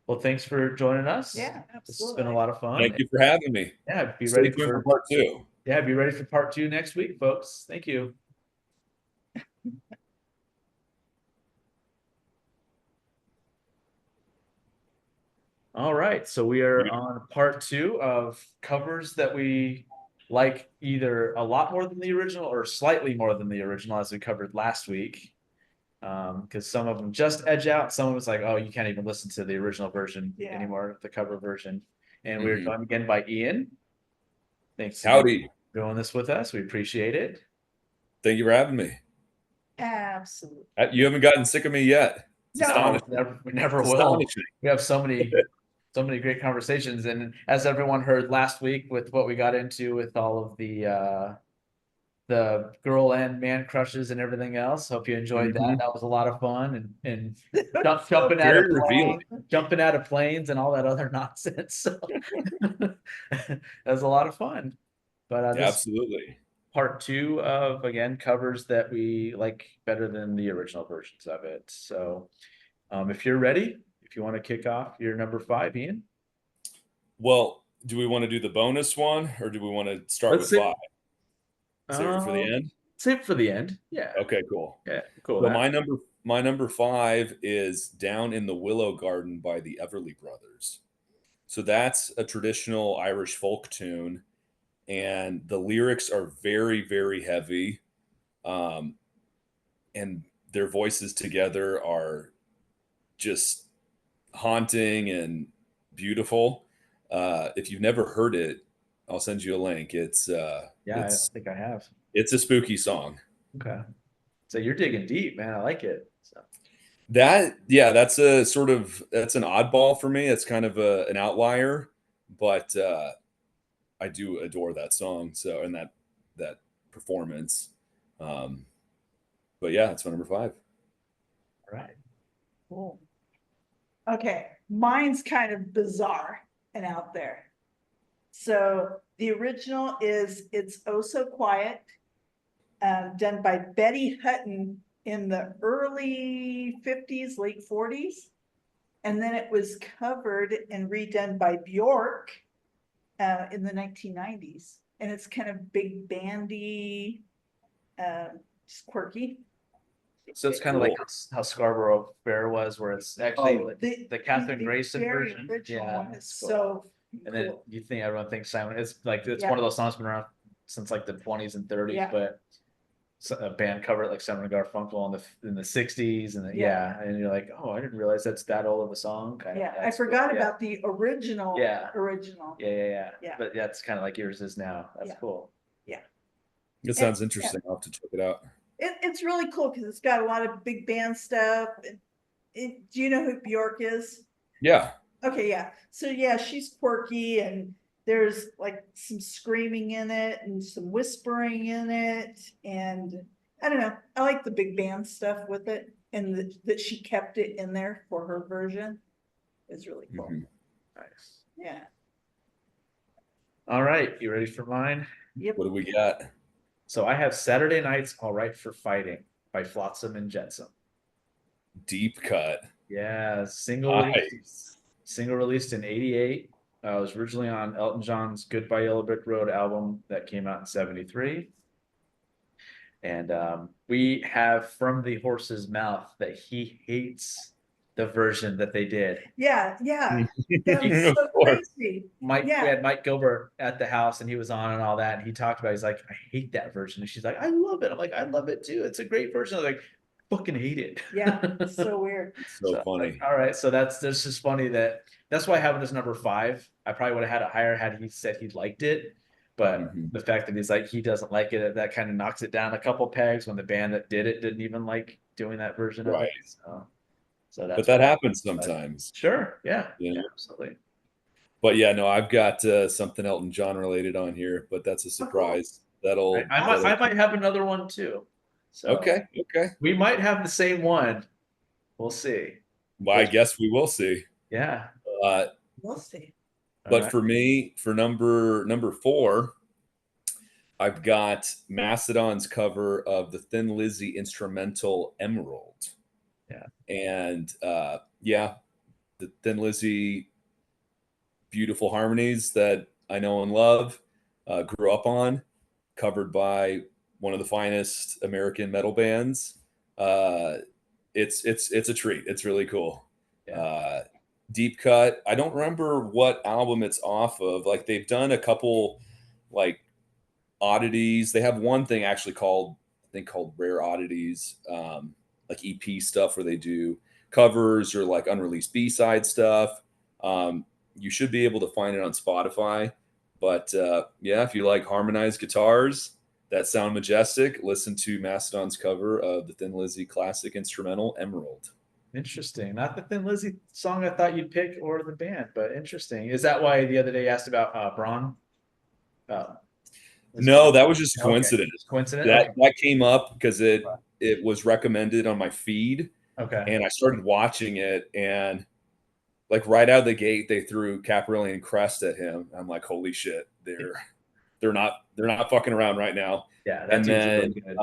Well, thanks for joining us. Yeah, This has absolutely. been a lot of fun. Thank you for having me. Yeah, be Stay ready tuned for for part 2. yeah, be ready for part 2 next week, folks. Thank you. All right, so we are on part 2 of covers that we like either a lot more than the original or slightly more than the original, as we covered last week. Because some of them just edge out, some of it's like, oh, you can't even listen to the original version anymore, the cover version. And we're joined again by Ian. Thanks again Howdy. for doing this with us. We appreciate it. Thank you for having me. Absolutely. You haven't gotten sick of me yet. It's No. astonishing. We never It's will. astonishing. We have so many great conversations. And as everyone heard last week with what we got into with all of the girl and man crushes and everything else. Hope you enjoyed that. That was a lot of fun and jumping out of Very revealing. jumping out of planes and all that other nonsense. So that was a lot of fun. But this Absolutely. part 2 of again covers that we like better than the original versions of it. So if you're ready, if you want to kick off your number 5, Ian. Well, do we want to do the bonus one or do we want to start Let's with see. 5? Save it for the end? Save it for the end. Yeah. Okay, cool. Yeah, cool. So my number 5 is Down in the Willow Garden by the Everly Brothers. So that's a traditional Irish folk tune, and the lyrics are very, very heavy. And their voices together are just haunting and beautiful. If you've never heard it, I'll send you a link. I think I have. It's a spooky song. Okay. So you're digging deep, man. I like it. So. That's an oddball for me. It's kind of an outlier, but I do adore that song. So, and that performance. But yeah, that's my number 5. All right. Cool. Okay, mine's kind of bizarre and out there. So the original is It's Oh So Quiet, done by Betty Hutton in the early 50s, late 40s. And then it was covered and redone by Bjork in the 1990s. And it's kind of big bandy, just quirky. So it's kind of like how Scarborough Fair was, where it's actually the Catherine Grayson very version. original Yeah. one is it's cool. so And then cool. you think everyone thinks Simon. It's like it's Yeah. one of those songs been around since like the 20s and 30s, Yeah. but a band covered it like Simon and Garfunkel in the 60s, and and you're like, oh, I didn't realize that's that old of a song. Yeah, I That's cool. forgot Yeah. about the original. Yeah. Original. Yeah. Yeah. But that's kind of like yours is now. That's Yeah. cool. It sounds interesting. I'll have to check it out. It's really cool because it's got a lot of big band stuff. Do you know who Bjork is? Yeah. Okay, yeah. So yeah, she's quirky and there's like some screaming in it and some whispering in it. And I don't know. I like the big band stuff with it and that she kept it in there for her version. It's really cool. Mhm. Nice. Yeah. All right, you ready for mine? Yep. What do we got? So I have Saturday Night's All Right for Fighting by Flotsam and Jetsam. Deep cut. Yeah, single Nice. released in '88. It was originally on Elton John's Goodbye Yellow Brick Road album that came out in '73. And we have from the horse's mouth that he hates the version that they did. Yeah. That was Of so course. crazy. We Yeah. had Mike Gilbert at the house and he was on and all that. And he talked about, he's like, I hate that version. And she's like, I love it. I'm like, I love it too. It's a great version. I'm like, fucking hate it. Yeah. It's so weird. So funny. All right. So that's just funny that's why I have it as number 5. I probably would have had it higher had he said he liked it. But Mhm. the fact that he's like he doesn't like it, that kind of knocks it down a couple pegs when the band that did it didn't even like doing that version of it. Right. So that's But that why- happens sometimes. Sure, yeah, You know? yeah, absolutely. But yeah, no, I've got something Elton John related on here, but that's a surprise. That'll, I might have another one too. So okay. we might have the same one. We'll see. Well, I guess we will see. Yeah. Uh, We'll see. but Alright. for me, for number 4, I've got Mastodon's cover of the Thin Lizzy instrumental Emerald. Yeah. And yeah, the Thin Lizzy beautiful harmonies that I know and love, grew up on, covered by one of the finest American metal bands. It's a treat. It's really cool. Deep Cut. I don't remember what album it's off of. Like they've done a couple like oddities. They have one thing actually called Rare Oddities, like EP stuff where they do covers or like unreleased B-side stuff. You should be able to find it on Spotify. But yeah, if you like harmonized guitars that sound majestic, listen to Mastodon's cover of the Thin Lizzy classic instrumental Emerald. Interesting. Not the Thin Lizzy song I thought you'd pick or the band, but interesting. Is that why the other day you asked about Braun? No, that was just a Okay. coincidence. Coincidence? That came up because it was recommended on my feed, Okay. and I started watching it, and like right out of the gate they threw Caparelli and Crest at him. I'm like, holy shit, they're not fucking around right now. Yeah, that And dude's then really good.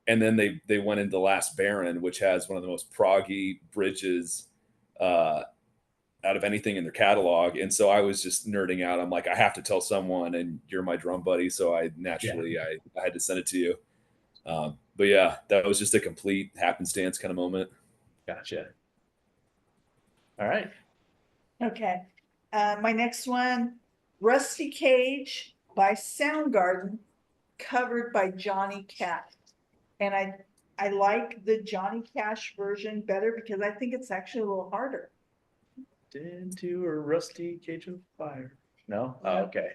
and then they went into Last Baron, which has one of the most proggy bridges out of anything in their catalog. And so I was just nerding out. I'm like, I have to tell someone, and you're my drum buddy, so I naturally I had to send it to you. But yeah, that was just a complete happenstance kind of moment. Gotcha. All right. Okay. My next one, Rusty Cage by Soundgarden, covered by Johnny Cash. And I like the Johnny Cash version better because I think it's actually a little harder. Into a rusty cage of fire. No? Oh, okay.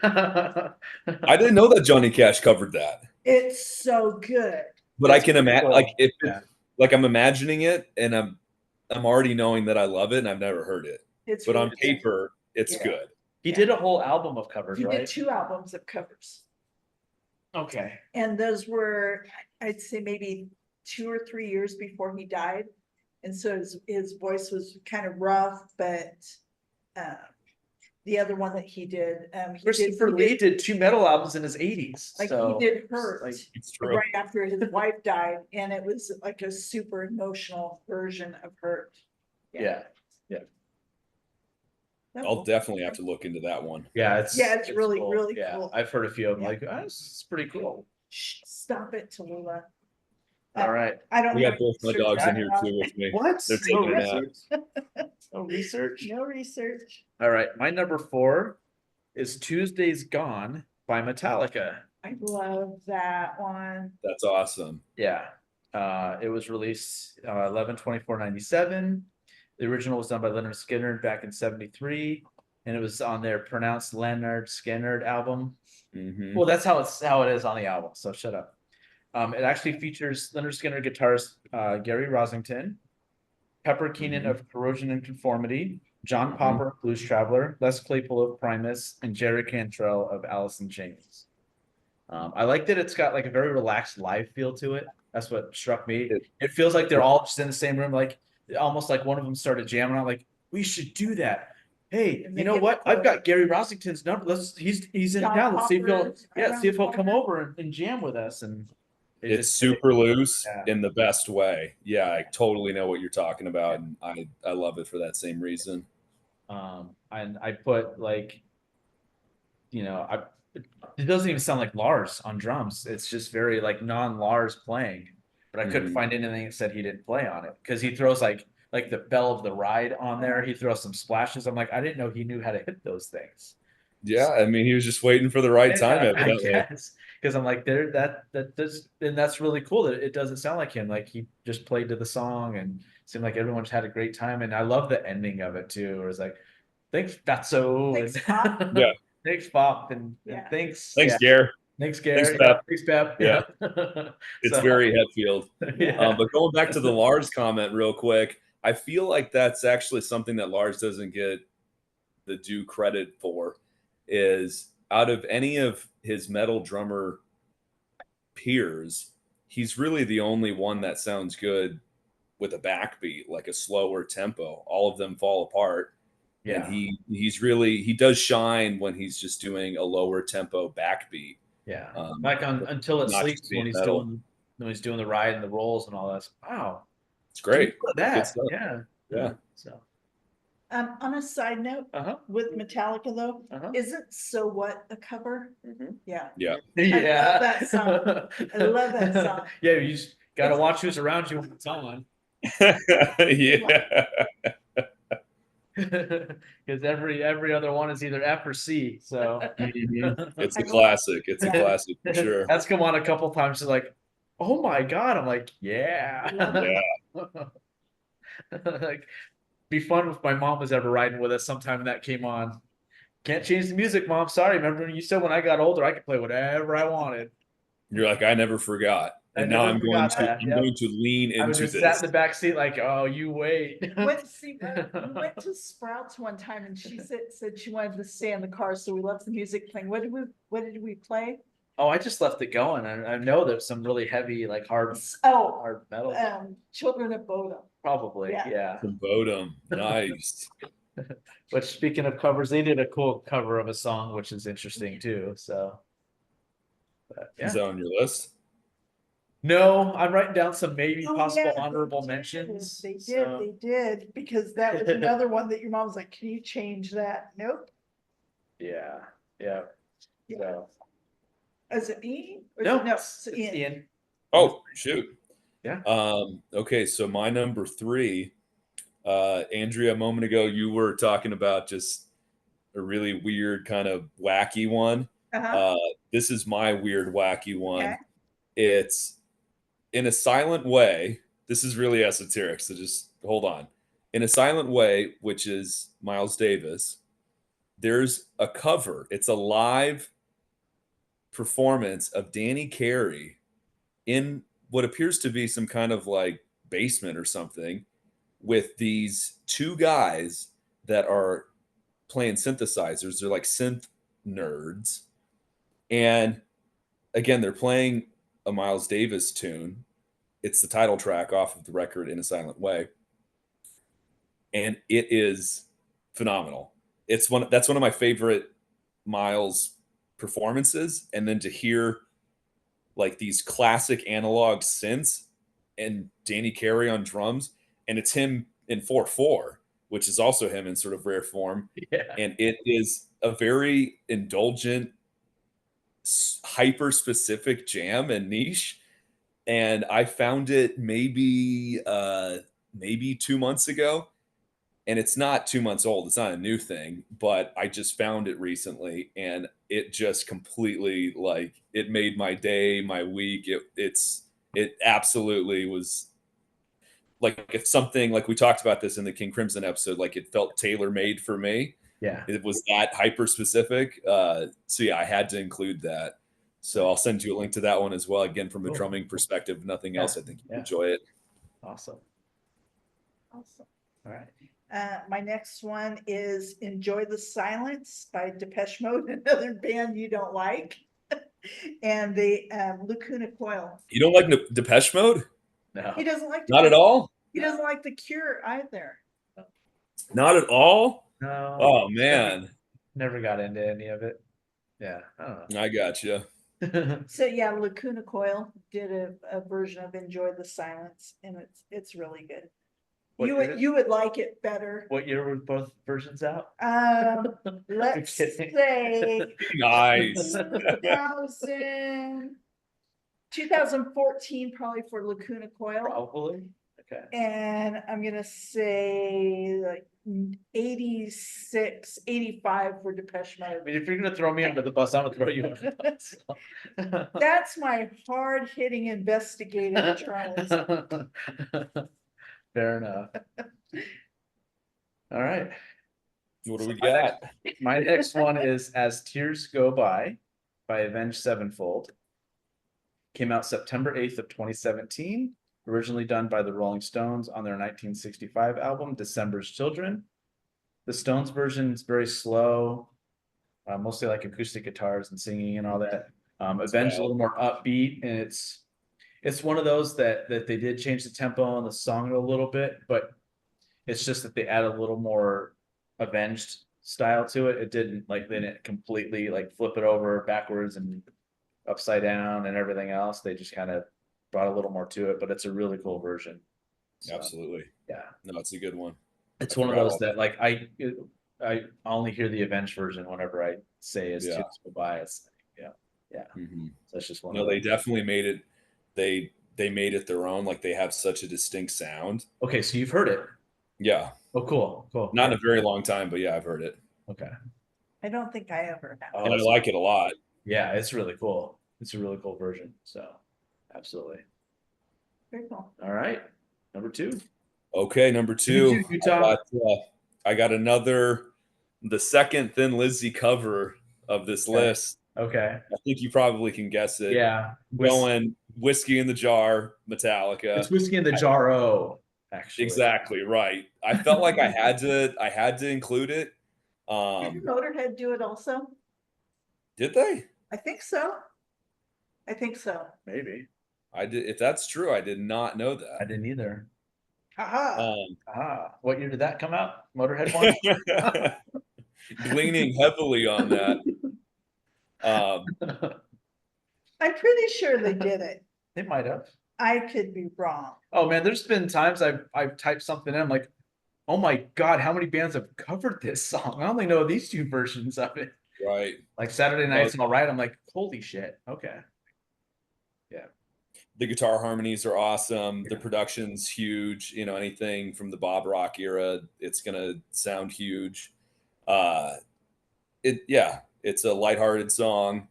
I didn't know that Johnny Cash covered that, It's so good. but I can imagine cool. like if Yeah. like I'm imagining it, and I'm already knowing that I love it, and I've never heard it. It's But on really good. paper, it's Yeah. good. He did a whole album of covers, He right? did 2 albums of covers. Okay. And those were, I'd say maybe 2 or 3 years before he died. And so his voice was kind of rough, but the other one that he did, Christopher Lee did 2 metal albums in his 80s. like so he did Hurt like, It's true. right after his wife died, and it was like a super emotional version of Hurt. yeah. I'll definitely have to look into that one. Yeah, it's really, cool. really yeah, cool. I've heard a few of them. Yeah. Like, oh, this is pretty cool. Shh, stop it, Tallulah. All right. I don't. We have got both my research dogs in on here that. too with me. What? They're No taking a nap. research. No research. No research. All right. My number 4 is Tuesday's Gone by Metallica. I love that one. That's awesome. Yeah. It was released 11/24/97. The original was done by Leonard Skinner back in 73. And it was on their pronounced Leonard Skinner album. Mhm. Well, that's how it is on the album. So shut up. It actually features Leonard Skinner guitarist Gary Rosington, Pepper Keenan of Corrosion and Conformity, John Popper of Blues Traveler, Les Claypool of Primus, and Jerry Cantrell of Alice in Chains. I like that it's got like a very relaxed live feel to it. That's what struck me. It feels like they're all just in the same room, like almost like one of them started jamming on, like, we should do that. Hey, And you they know get what? the- I've got Gary Rosington's number. He's in John town. Let's see if he'll Popper's see if he'll around come the corner. over and jam with us. And it It's just- super loose Yeah. in the best way. Yeah, I totally know what you're talking about, and I love it for that same reason. And I put like, it doesn't even sound like Lars on drums. It's just very like non-Lars playing. But I couldn't Mhm. find anything that said he didn't play on it because he throws like the bell of the ride on there. He throws some splashes. I'm like, I didn't know he knew how to hit those things. Yeah, I mean, he was just waiting for the right time. Evidently. Because I'm like, that's really cool that it doesn't sound like him. Like he just played to the song and seemed like everyone just had a great time. And I love the ending of it too. Where it's like, thanks, Fatso. Thanks, and- Pop. Yeah. Thanks, Bob, and Yeah. thanks. Thanks, yeah. Gare. Thanks, Gary. Thanks, Yeah, Pep. thanks, Pep. Yeah. Yeah. It's So, very Hetfield. yeah. But going back to the Lars comment real quick, I feel like that's actually something that Lars doesn't get the due credit for. Is out of any of his metal drummer peers, he's really the only one that sounds good with a backbeat, like a slower tempo. All of them fall apart. And Yeah. he does shine when he's just doing a lower tempo backbeat. Yeah. Um, Like on Until It not just Sleeps being metal. when he's doing the ride and the rolls and all that. Wow. It's great. Look at Good that. stuff. Yeah. Yeah. So On a side note, uh-huh. with Metallica though, Uh-huh. isn't So What a cover? Mhm. Yeah. Yeah. Yeah. love that song. I love that song. Yeah, you just gotta It's- watch who's around you when it's on. Yeah. Because every other one is either F or C. So It's a classic. It's a Yeah. classic for sure. that's come on a couple times. She's like, oh my God. I'm like, yeah. Like, be fun if my mom was ever riding with us sometime that came on. Can't change the music, Mom. Sorry. Remember when you said when I got older, I could play whatever I wanted. You're like, I never forgot. I And now never I'm going forgot to that, I'm yep. going to lean I was into just sat this. in the back seat like, oh, you wait. We went to Sprouts one time and she said she wanted to stay in the car, so we left the music playing. What did we play? Oh, I just left it going. I know there's some really heavy, like hard Oh, metal. Children of Bodom. Probably, yeah. yeah. From Bodum. Nice. But speaking of covers, they did a cool cover of a song, which is interesting too. So, but, yeah. Is that on your list? No, I'm writing down some maybe Oh, possible yeah, honorable they did. mentions. They did, so- they did, because that was another one that your mom was like, can you change that? Nope. Yeah, yeah. Yeah. So, Is it me? Or is no, it- no, it's it's Ian. Ian. Oh, shoot. Yeah. Okay, so my number 3, Andrea, a moment ago, you were talking about just a really weird kind of wacky one. Uh-huh. This is my weird wacky one. Okay. It's In a Silent Way. This is really esoteric, so just hold on. In a Silent Way, which is Miles Davis, there's a cover. It's a live performance of Danny Carey in what appears to be some kind of like basement or something with these two guys that are playing synthesizers. They're like synth nerds. And again, they're playing a Miles Davis tune. It's the title track off of the record In a Silent Way. And it is phenomenal. That's one of my favorite Miles performances. And then to hear like these classic analog synths and Danny Carey on drums, and it's him in 4/4, which is also him in sort of rare form. Yeah. And it is a very indulgent, hyper specific jam and niche. And I found it maybe 2 months ago. And it's not 2 months old. It's not a new thing, but I just found it recently, and it just completely like it made my day, my week. It absolutely was like if something like we talked about this in the King Crimson episode, like it felt tailor made for me. Yeah. It was that hyper specific. So yeah, I had to include that. So I'll send you a link to that one as well. Again, from a Cool. drumming perspective, if nothing Yeah. else, I think you Yeah. enjoy it. Awesome. Awesome. All right. My next one is Enjoy the Silence by Depeche Mode, another band you don't like. And the Lacuna Coil. You don't like Depeche Mode? No. He doesn't like Not at all? He doesn't like The Cure either. Not at all? No. Oh man, Never got into any of it. Yeah. I don't I got you. know. So yeah, Lacuna Coil did a version of Enjoy the Silence, and it's really good. What You year? would like it better. What year were both versions out? Let's kidding. say Nice. 2014 probably for Lacuna Coil. Probably. Okay. And I'm gonna say like 86, 85 for Depeche I Mode. mean, if you're gonna throw me under the bus, I'm gonna throw you under the bus. That's my hard-hitting investigative trials. Fair enough. All right. What do we got? My next one is As Tears Go By Avenged Sevenfold. Came out September 8th of 2017. Originally done by the Rolling Stones on their 1965 album, December's Children. The Stones version is very slow, mostly like acoustic guitars and singing and all that. Avenged a little more upbeat, and it's one of those that they did change the tempo on the song a little bit, but it's just that they add a little more Avenged style to it. It didn't they didn't completely like flip it over backwards and upside down and everything else. They just kind of brought a little more to it, but it's a really cool version. So, Absolutely. yeah. No, it's a good one. It's I one of forgot those all that I only hear the Avenged version whenever I say As Yeah. Tears Go By. It's Mhm. so it's just one No, of they those. definitely made it. They made it their own. Like they have such a distinct sound. Okay, so you've heard it. Yeah, Oh, cool. not in a very long time, but yeah, I've heard it, Okay. I don't think I ever have. Oh, and I like it a lot. yeah, it's really cool. It's a really cool version. So absolutely. Very cool. All right. Number 2. Okay, number 2. Number 2, Utah. I got the second Thin Lizzy cover of this Okay. list. Okay. I think you probably can guess it. Yeah. Going Whiskey in the Jar, Metallica. It's Whiskey in the Jar O, actually. Exactly right. I felt like I had to include it. Didn't Motorhead do it also? Did they? I think so. I think so. Maybe. I did. If that's true, I did not know I that. didn't either. Haha. What year did that come out? Motorhead one? Gleaning heavily on that. I'm pretty sure they did it. They might have. I could be wrong. Oh man, there's been times I've typed something in, I'm like, oh my God, how many bands have covered this song? I only know these 2 versions of it. Right. Like Saturday Night's All Right, I'm like, holy shit. Okay. The guitar harmonies are awesome. The Yeah. production's huge. You know, anything from the Bob Rock era, it's gonna sound huge. It's a lighthearted song.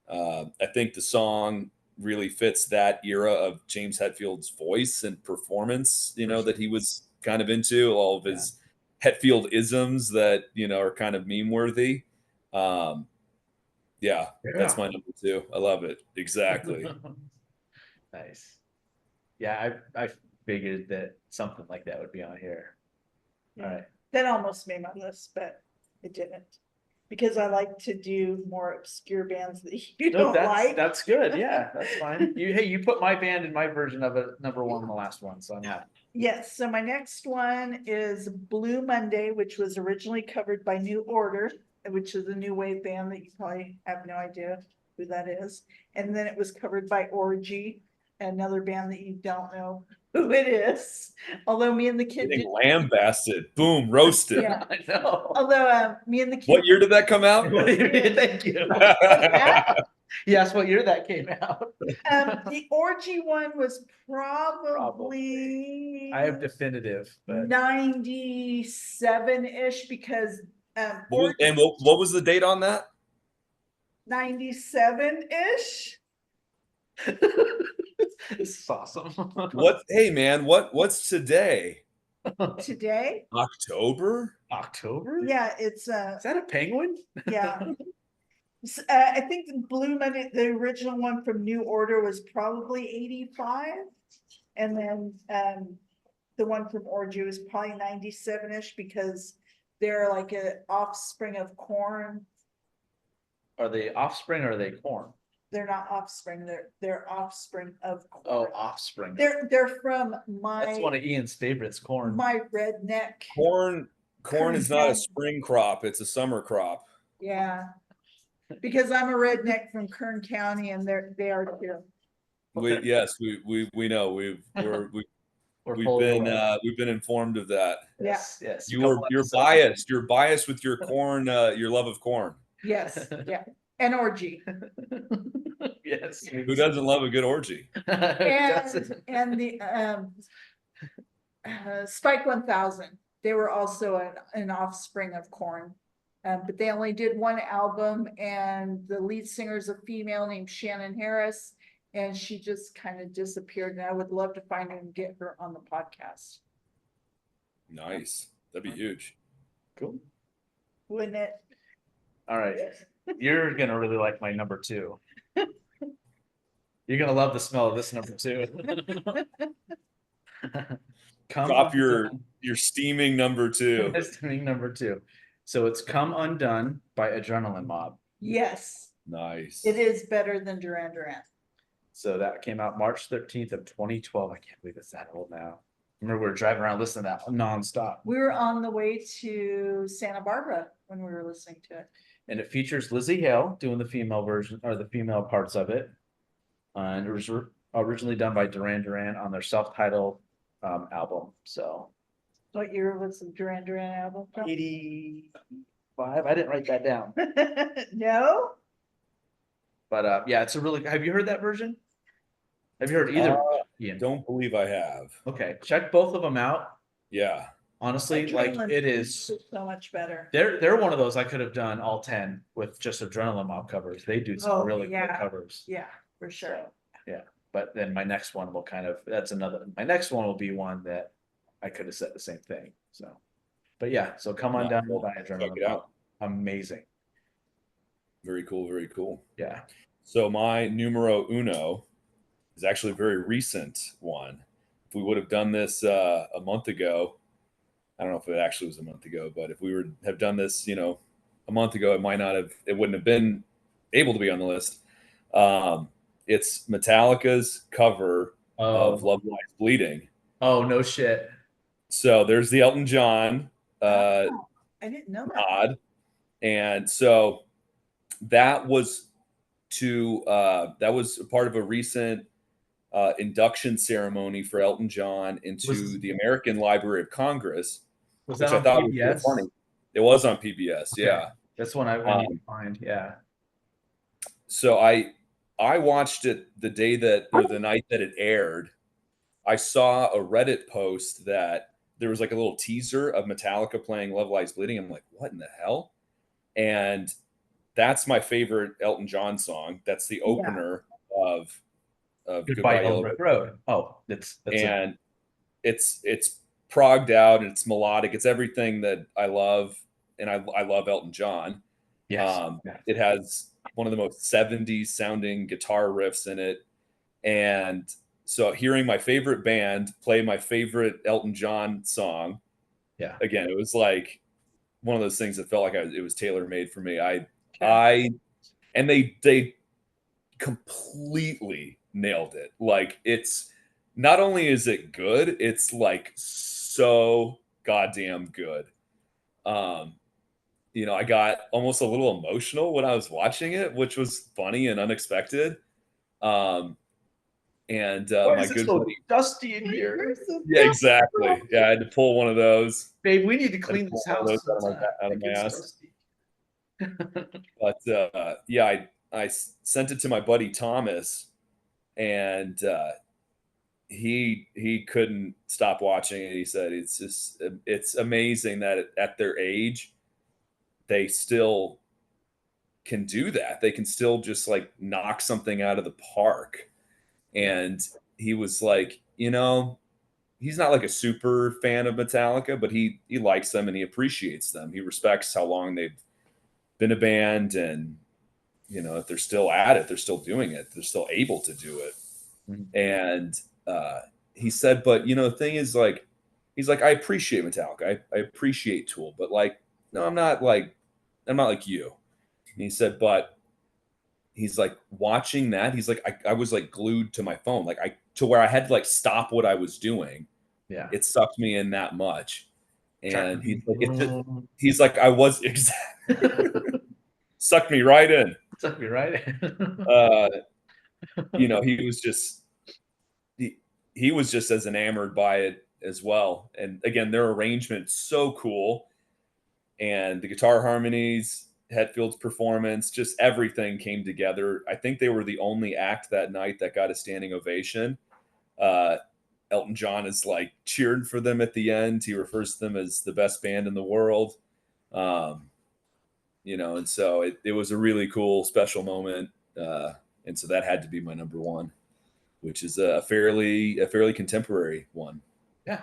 I think the song really fits that era of James Hetfield's voice and performance, that he was kind of into, all of his Hetfield isms that, are kind of meme worthy. That's my number 2. I love it. Exactly. Nice. Yeah, I figured that something like that would be on here. All right. That almost made my list, but it didn't. Because I like to do more obscure bands that you No, don't like. that's good. Yeah, that's fine. You put my band in my version of it number 1 in the last one, so I'm happy. Yes, so my next one is Blue Monday, which was originally covered by New Order, which is a new wave band that you probably have no idea who that is. And then it was covered by Orgy, another band that you don't know who it is. Although me and the kid Getting did, lambasted. Boom, roasted. Yeah. I know. although me and the kid What year did that come out? Thank you. Yes, what year that came out? the Orgy one was probably I have definitive, but 97-ish because What was the date on that? 97-ish. this is awesome. Hey man, what's today? Today. October? October? Yeah, it's Is that a penguin? yeah. I think the Blue Monday, the original one from New Order was probably 85. And then the one from Orgy was probably 97-ish because they're like an offspring of Korn. Are they offspring or are they corn? They're not offspring, they're offspring of Oh, Korn. offspring. They're from That's one of Ian's favorites, corn. my redneck. Corn is not a Kern spring crop, it's a summer crop. Yeah. Because I'm a redneck from Kern County and they are too. We know. We've been informed of that. Yes. You're biased. You're biased with your corn, your love of corn. Yes, yeah. And Orgy. Yes. Who doesn't love a good orgy? And the Spike 1000, they were also an offspring of Korn, but they only did one album, and the lead singer is a female named Shannon Harris, and she just kind of disappeared. And I would love to find her and get her on the podcast. Nice. That'd be huge. Cool. Wouldn't it? All right. You're gonna really like my number 2. You're gonna love the smell of this number 2. Drop your steaming number 2. Estimating number 2. So it's Come Undone by Adrenaline Mob. Yes, Nice. it is better than Duran Duran. So that came out March 13th of 2012. I can't believe it's that old now. Remember, we were driving around listening to that nonstop. We were on the way to Santa Barbara when we were listening to it. And it features Lizzie Hale doing the female version or the female parts of it. And it was originally done by Duran Duran on their self-titled album. So What year was the Duran Duran album from? 85. I didn't write that down. No? But yeah, it's a really. Have you heard that version? Have you heard either? Ian? Don't believe I have. Okay, check both of them out. Yeah. Honestly, like Adrenaline it is. so much better. They're one of those I could have done all 10 with just Adrenaline Mob covers. They do some Oh, really yeah. good covers. Yeah, for sure. But then my next one will my next one will be one that I could have said the same thing. So, but yeah, so Come On Down by Check Adrenaline it out. Mob. Amazing. Very cool. Very cool. Yeah. So my numero uno is actually a very recent one. If we would have done this a month ago, I don't know if it actually was a month ago, but if we would have done this, a month ago, it wouldn't have been able to be on the list. It's Metallica's cover of Love Lies Bleeding. Oh, no shit. So there's the Elton John I didn't know that. nod. And so that was a part of a recent induction ceremony for Elton John into the American Library of Congress, Was which that I on thought was PBS? so funny. It was on PBS, Okay. yeah. That's one I need to find. Yeah. So I watched it the night that it aired. I saw a Reddit post that there was like a little teaser of Metallica playing Love Lies Bleeding. I'm like, what in the hell? And that's my favorite Elton John song. That's the opener of Goodbye Yellow Brick Road. Oh, that's and it's progged out and it's melodic. It's everything that I love, and I love Elton John. yes. It has one of the most 70s sounding guitar riffs in it, and so hearing my favorite band play my favorite Elton John song, Yeah. again, it was like one of those things that felt like it was tailor made for me. And they completely nailed it. Like, it's not only is it good, it's like so goddamn good. I got almost a little emotional when I was watching it, which was funny and unexpected. My good buddy, dusty in here? yeah, exactly. Yeah, I had to pull one of those. Babe, we need to clean pull this one of house. those out of my ass. But yeah, I sent it to my buddy Thomas, and he couldn't stop watching it. He said it's amazing that at their age they still can do that. They can still just like knock something out of the park. And he was like, he's not like a super fan of Metallica, but he likes them and he appreciates them. He respects how long they've been a band, and if they're still at it, they're still doing it, they're still able to do it. Mhm. And he said, but the thing is, like, he's like, I appreciate Metallica, I appreciate Tool, but like, no, I'm not like you. And he said, but he's like, watching that, he's like, I was like glued to my phone, like to where I had to like stop what I was doing. Yeah. It sucked me in that much. And he's like, I was exactly sucked me right in. Suck me right in. He was just he was just as enamored by it as well. And again, their arrangement's so cool, and the guitar harmonies, Hetfield's performance, just everything came together. I think they were the only act that night that got a standing ovation. Elton John is like cheered for them at the end. He refers to them as the best band in the world. And so it was a really cool, special moment. And so that had to be my number one, which is a fairly contemporary one. Yeah.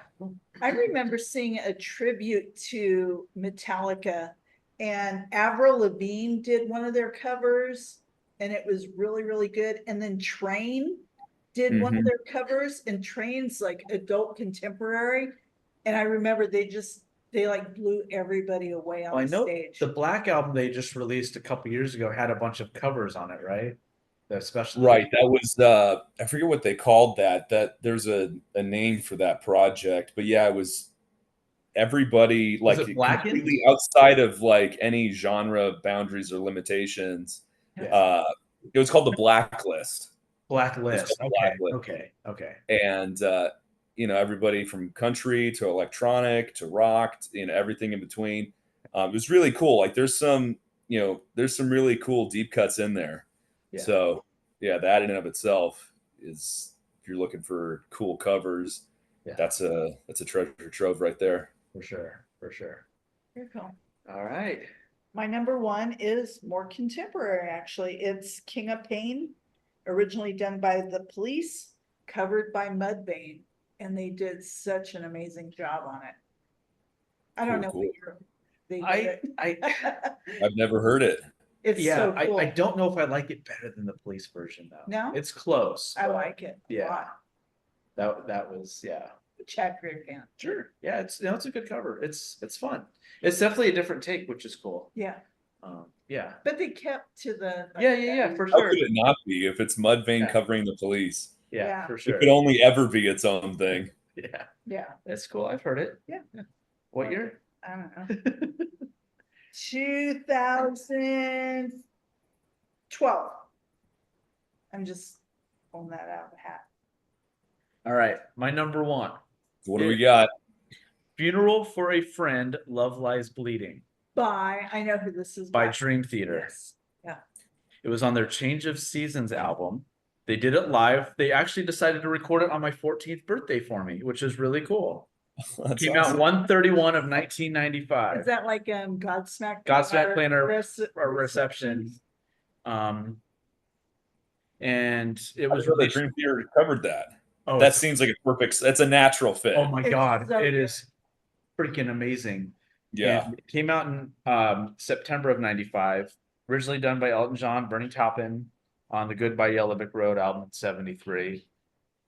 I remember seeing a tribute to Metallica and Avril Lavigne did one of their covers, and it was really, really good. And then Train did one of their covers, and Train's like adult contemporary. And I remember they like blew everybody away on Well, I the know stage. the Black album they just released a couple years ago had a bunch of covers on it, right? The special Right. That was I forget what they called that. That there's a name for that project. But yeah, it was everybody Was like it Blackened? completely outside of like any genre boundaries or limitations. Yeah. It was called the Blacklist. Blacklist. called Okay. Blacklist. Okay. And everybody from country to electronic to rock, everything in between. It was really cool. Like there's some really cool deep cuts in there. Yeah. So yeah, that in and of itself is, if you're looking for cool covers, Yeah. that's a treasure trove right there. For sure. Very cool. All right. My number one is more contemporary, actually. It's King of Pain, originally done by The Police, covered by Mudvayne, and they did such an amazing job on it. I don't know Cool. what year they did I it. I've never heard it. It's yeah, so cool. I don't know if I like it better than the Police version though. No? It's close. I but like it a yeah. lot. That was yeah. Chad Faircamp. Sure. Yeah, it's a good cover. It's fun. It's definitely a different take, which is cool. Yeah, Yeah. but they kept to the. Yeah, for How sure. could it not be if it's Mudvayne Yeah. covering the Police? Yeah, Yeah. for It sure. could only ever be its own thing. Yeah. Yeah, That's cool. I've heard it. Yeah. What year? I don't know. 2012. I'm just pulling that out of the hat. All right. My number one. What do we got? Funeral for a Friend, Love Lies Bleeding I know who this is by Dream Theater. Yes. Yeah. It was on their Change of Seasons album. They did it live. They actually decided to record it on my 14th birthday for me, which is really cool. That's Came awesome. out 1/31 of 1995. Is that like Godsmack? Godsmack playing our Rece- reception. And it I was didn't know really that Dream Theater covered that. oh, That seems like a perfect. That's a natural fit. oh my It's god, so it good. is freaking amazing. Yeah. And it came out in September of 95. Originally done by Elton John, Bernie Taupin on the Goodbye Yellow Brick Road album in 73.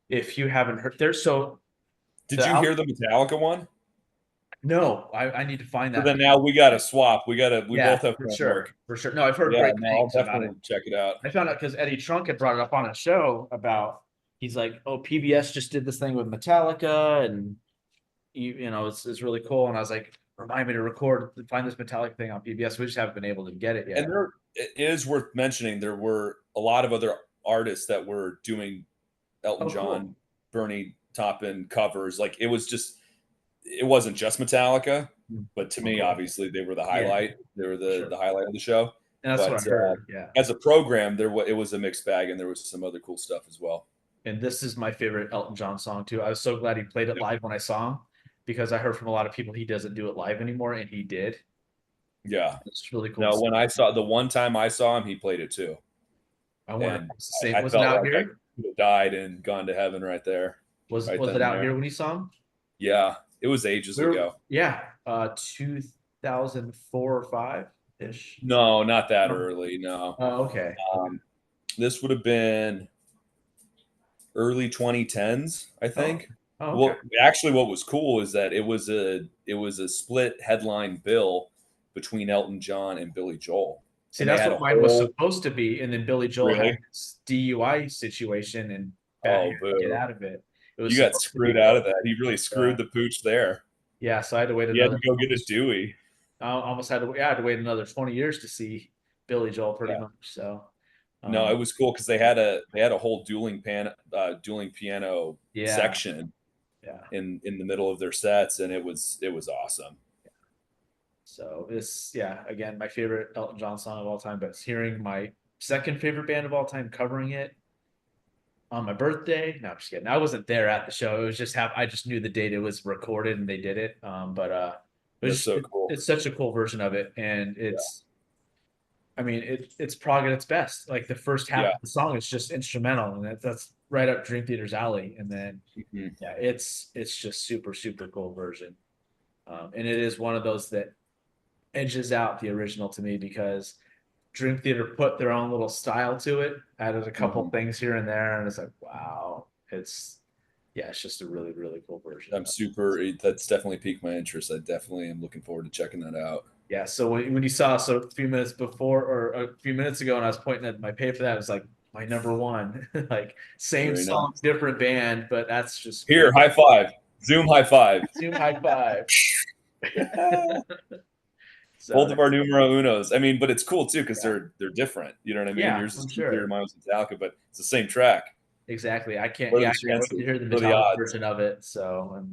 If you haven't heard there's Did the you hear the Metallica one? no, I need to find So that. then now we got to swap. We yeah, both have for to sure. work. For sure. No, I've heard Yeah, great no, I'll things about definitely it. check it out. I found out because Eddie Trunk had brought it up on a show about he's like, oh, PBS just did this thing with Metallica, and it's really cool. And I was like, remind me to find this Metallica thing on PBS. We just haven't been able to get it yet. And it is worth mentioning there were a lot of other artists that were doing Elton Oh, cool. John, Bernie Taupin covers. Like it wasn't just Metallica, but to me, Cool. obviously, they were the highlight. They were Sure. the highlight of the show. And that's what but, I heard. Yeah. As a program, it was a mixed bag, and there was some other cool stuff as well. And this is my favorite Elton John song too. I was so glad he played it live when I saw him because I heard from a lot of people he doesn't do it live anymore, and he did. Yeah. It's really cool. No, when the one time I saw him, he played it too. I wonder and if it's the same. I Was it felt out like here? I could have died and gone to heaven right there. Was right it then out and here there. when he saw him? Yeah, it was ages ago. Yeah, 2004 or 5 ish. No, not that Oh. early. No, Oh, okay. this would have been early 2010s, I think. Oh, Well, okay. actually, what was cool is that it was a split headline bill between Elton John and Billy Joel. See, and they that's had what a mine was whole- supposed to be, and then Billy Joel Really? had this DUI situation and Oh, had to get boo. out of it. It was You got supposed to screwed be- out of that. He really screwed the pooch there. Yeah, so I had to wait He had another. to go get his Dewey. I almost had to. Yeah, I had to wait another 20 years to see Billy Joel, pretty Yeah. much. So. No, it was cool because they had a whole dueling piano Yeah. section Yeah. in the middle of their sets, and it was awesome. So again, my favorite Elton John song of all time, but hearing my second favorite band of all time covering it on my birthday. No, I'm just kidding. I wasn't there at the show. It was just I just knew the date it was recorded and they did it. It was That's just, so cool. It's such a cool version of it, and I mean, it's prog at its best. Like the first half Yeah. of the song is just instrumental, and that's right up Dream Theater's alley. And then Mhm. yeah, it's just super cool version, and it is one of those that edges out the original to me because Dream Theater put their own little style to it, added a couple things here and there, and it's like, wow, it's just a really, really cool version. I'm super. That's definitely piqued my interest. I definitely am looking forward to checking that out. Yeah, so when you saw a few minutes before or a few minutes ago, and I was pointing at my pay for that, it was like my number one, like same Very song, nice. different band, but that's just Here, high five. Zoom high five. Zoom high five. So Both of our numero unos. I mean, but it's cool too because they're different. You know what I mean? Yeah, Yours is I'm Dream Theater, sure. mine was Metallica, but it's the same track. exactly, I can't. What are Yeah, the I can't wait to chances? hear the What are the Metallica odds? version of it. So,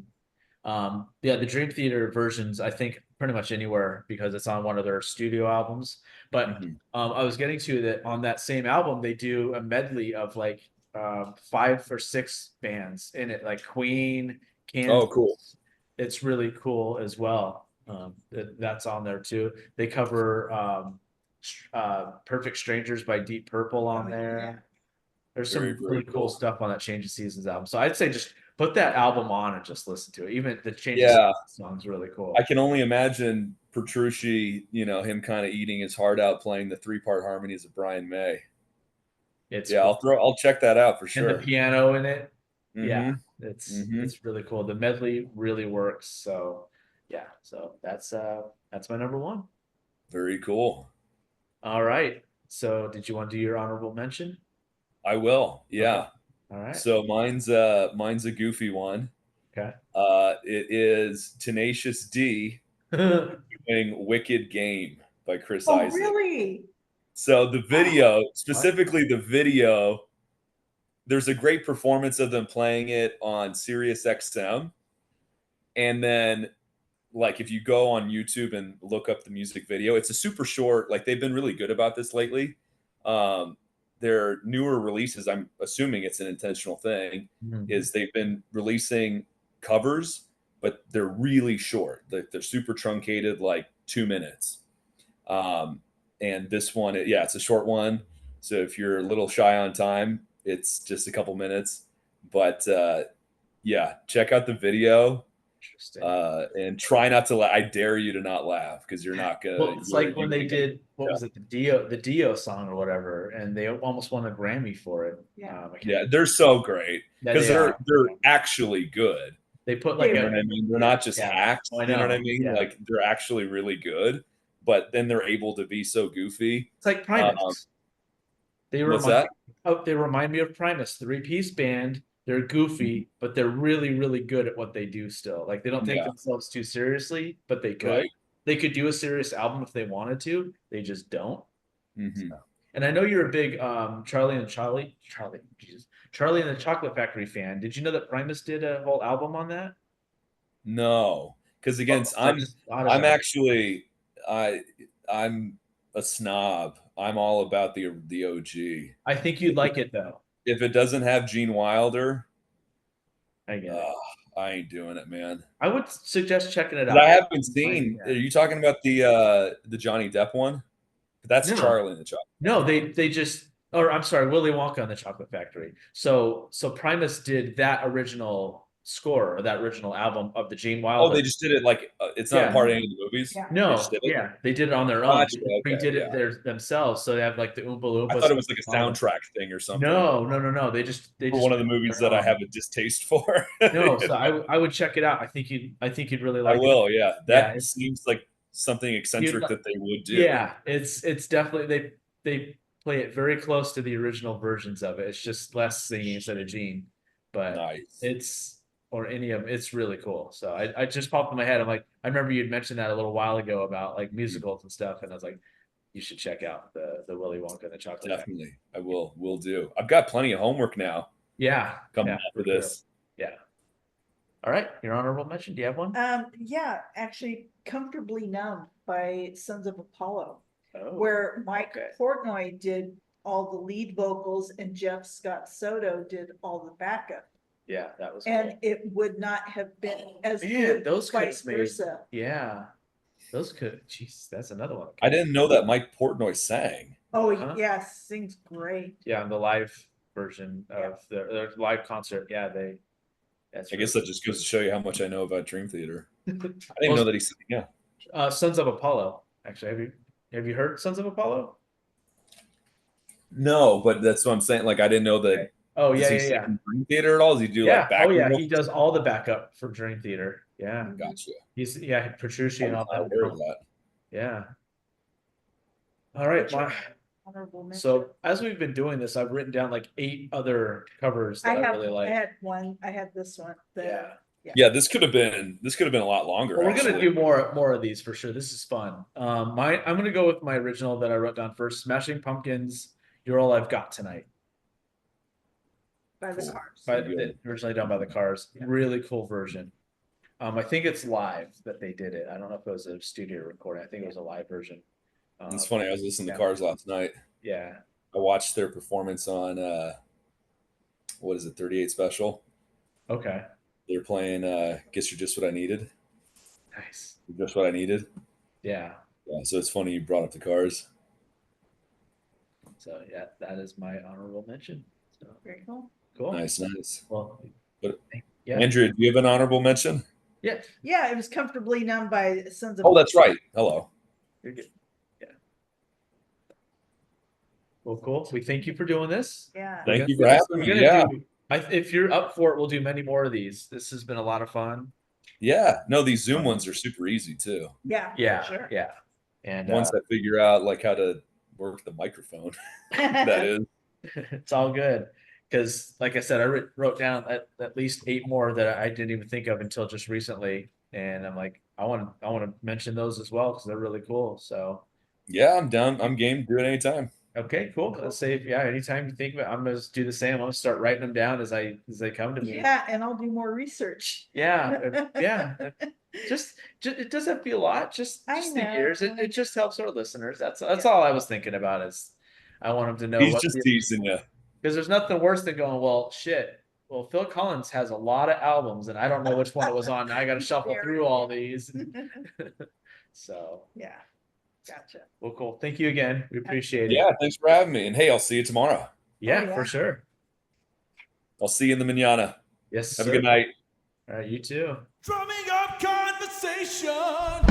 the Dream Theater versions, I think pretty much anywhere because it's on one of their studio albums. But Mhm. I was getting to that on that same album, they do a medley of like 5 or 6 bands in it, like Queen, Kansas. Oh, cool. It's really cool as well. That's on there too. They cover Perfect Strangers by Deep Purple on there. There's some Very, very really cool cool. stuff on that Change of Seasons album. So I'd say just put that album on and just listen to it. Even the Change of Yeah. Seasons song's really cool. I can only imagine Petrucci, him kind of eating his heart out playing the 3-part harmonies of Brian May. It's Yeah, I'll check that out for and sure. the piano in it. Yeah, Mhm. it's really cool. The medley really works. So yeah, so that's my number one. Very cool. All right. So did you want to do your honorable mention? I will. Yeah. All right. So mine's a goofy one. Okay. It is Tenacious D doing Wicked Game by Chris Isaac. Really? So the video, specifically the video, there's a great performance of them playing it on Sirius XM. And then like if you go on YouTube and look up the music video, it's a super short, like they've been really good about this lately. Their newer releases, I'm assuming it's an intentional thing, is they've been releasing covers, but they're really short. They're super truncated, like 2 minutes. And this one, it's a short one. So if you're a little shy on time, it's just a couple minutes. But check out the video. Interesting. And try not to laugh. I dare you to not laugh because you're not gonna. Well, it's like when they did what was it, the Dio song or whatever, and they almost won a Grammy for it. Yeah. They're so great Yeah, because they they're are. actually good. They put like You know what I mean? They're not just Yeah. hacks. Oh, I You know what I know. mean? Yeah. Like they're actually really good, but then they're able to be so goofy. It's like Primus. They What's remind that? they remind me of Primus, 3-piece band. They're goofy, but they're really, really good at what they do still. Like they don't take Yeah. themselves too seriously, but they could. Right. They could do a serious album if they wanted to. They just don't. Mhm. And I know you're a big Charlie and the Chocolate Factory fan. Did you know that Primus did a whole album on that? No, because again, I just thought of I'm that. actually I'm a snob. I'm all about the OG. I think you'd like it though. If it doesn't have Gene Wilder, I get it. I ain't doing it, man. I would suggest checking it 'Cause out. I haven't seen. Yeah. Are you talking about the Johnny Depp one? That's No. Charlie and the Chocolate. No, they just, or I'm sorry, Willy Wonka and the Chocolate Factory. So Primus did that original score or that original album of the Gene Oh, Wilder. they just did it like it's not Yeah. part of any of the movies. Yeah. They No, just did it? yeah, they did it on their own. Gotcha, They okay, did it yeah. themselves. So they have like the Oompa Loompas. I thought it was like a and all that. soundtrack thing or something. No. They for just one of the did it movies their that I own. have a distaste for. No, so I would check it out. I think you'd really I like it. will. Yeah, that it's- seems like something eccentric li- that they would do. Yeah, it's definitely they play it very close to the original versions of it. It's just less singing instead of Gene, but Nice. it's really cool. So I just popped in my head. I'm like, I remember you'd mentioned that a little while ago about like musicals and stuff, and I was like, you should check out the Willy Wonka and the Chocolate Factory. Definitely, I will do. I've got plenty of homework now Yeah, coming yeah, after for sure. this. Yeah. All right, your honorable mention. Do you have one? Yeah, actually, Comfortably Numb by Sons of Apollo, Oh, where Mike okay. Portnoy did all the lead vocals and Jeff Scott Soto did all the backup. Yeah, that was And cool. it would not have been as Man, good those could've vice made- versa. Yeah, those could. Jeez, that's another one. I didn't know that Mike Portnoy sang. Oh, Huh? yeah, sings great. Yeah, on the live version of the live concert. Yeah, that's I guess that just goes to show you how much I know about Dream Theater. I didn't Well, know that he sang. Yeah. Sons of Apollo. Actually, have you heard Sons of Apollo? No, but that's what I'm saying. Like, I didn't know that. Oh Does yeah, he yeah, sing yeah. in Dream Theater at all? Does he do Yeah. like back? Oh yeah, he does all the backup for Dream Theater. Yeah. Gotcha. He's Petrucci and all I that. heard of that. Yeah. All right. What's your honorable mention? So as we've been doing this, I've written down like 8 other covers that I really like. I had one. I had this one. Yeah. Yeah, this could have been a lot longer. Well, we're gonna actually. do more of these for sure. This is fun. I'm gonna go with my original that I wrote down first. Smashing Pumpkins. You're All I've Got Tonight. By the Cool. Cars. Originally done by the Cars. Really cool version. I think it's live that they did it. I don't know if it was a studio recording. I think it was a live version. It's funny. I was listening yeah. to Cars last night. Yeah. I watched their performance on what is it, 38 Special. Okay. They're playing Guess You're Just What I Needed. Nice. Just What I Needed. Yeah. Yeah, so it's funny you brought up the Cars. So yeah, that is my honorable mention. So Very cool. cool. Nice. Well, But- yeah. Andrew, do you have an honorable mention? Yeah. Yeah, it was comfortably done by Sons of. Oh, that's right. Hello. You're good. Yeah. Well, cool. We thank you for doing this. Yeah. Thank you We're for gonna- having we're me. gonna Yeah. do- if you're up for it, we'll do many more of these. This has been a lot of fun. Yeah. No, these Zoom ones are super easy too. Yeah. Yeah. Sure. Yeah. And Once I figure out like how to work the microphone, that is. it's all good. Because, like I said, I wrote down at least 8 more that I didn't even think of until just recently, and I'm like, I want to mention those as well because they're really cool. So, Yeah, I'm down. I'm game. Do it anytime. okay, cool. Let's say, yeah, anytime you think of it, I'm gonna just do the same. I'm gonna start writing them down as they come to me. Yeah, and I'll do more research. Yeah, yeah. Just it doesn't have to be a lot. Just I the know. years. It just helps our listeners. That's all I was thinking about. Is I want them to know He's what just teasing you. because there's nothing worse than going, well, shit. Well, Phil Collins has a lot of albums, and I don't know which one it was on. Now I got to shuffle through all these. So, Yeah. Gotcha. well, cool. Thank you again. We appreciate it. Yeah, thanks for having me. And hey, I'll see you tomorrow. Yeah, Oh, yeah. for sure. I'll see you in the manana. Yes. Have sir. a good night. All right, you too. Drumming up conversation.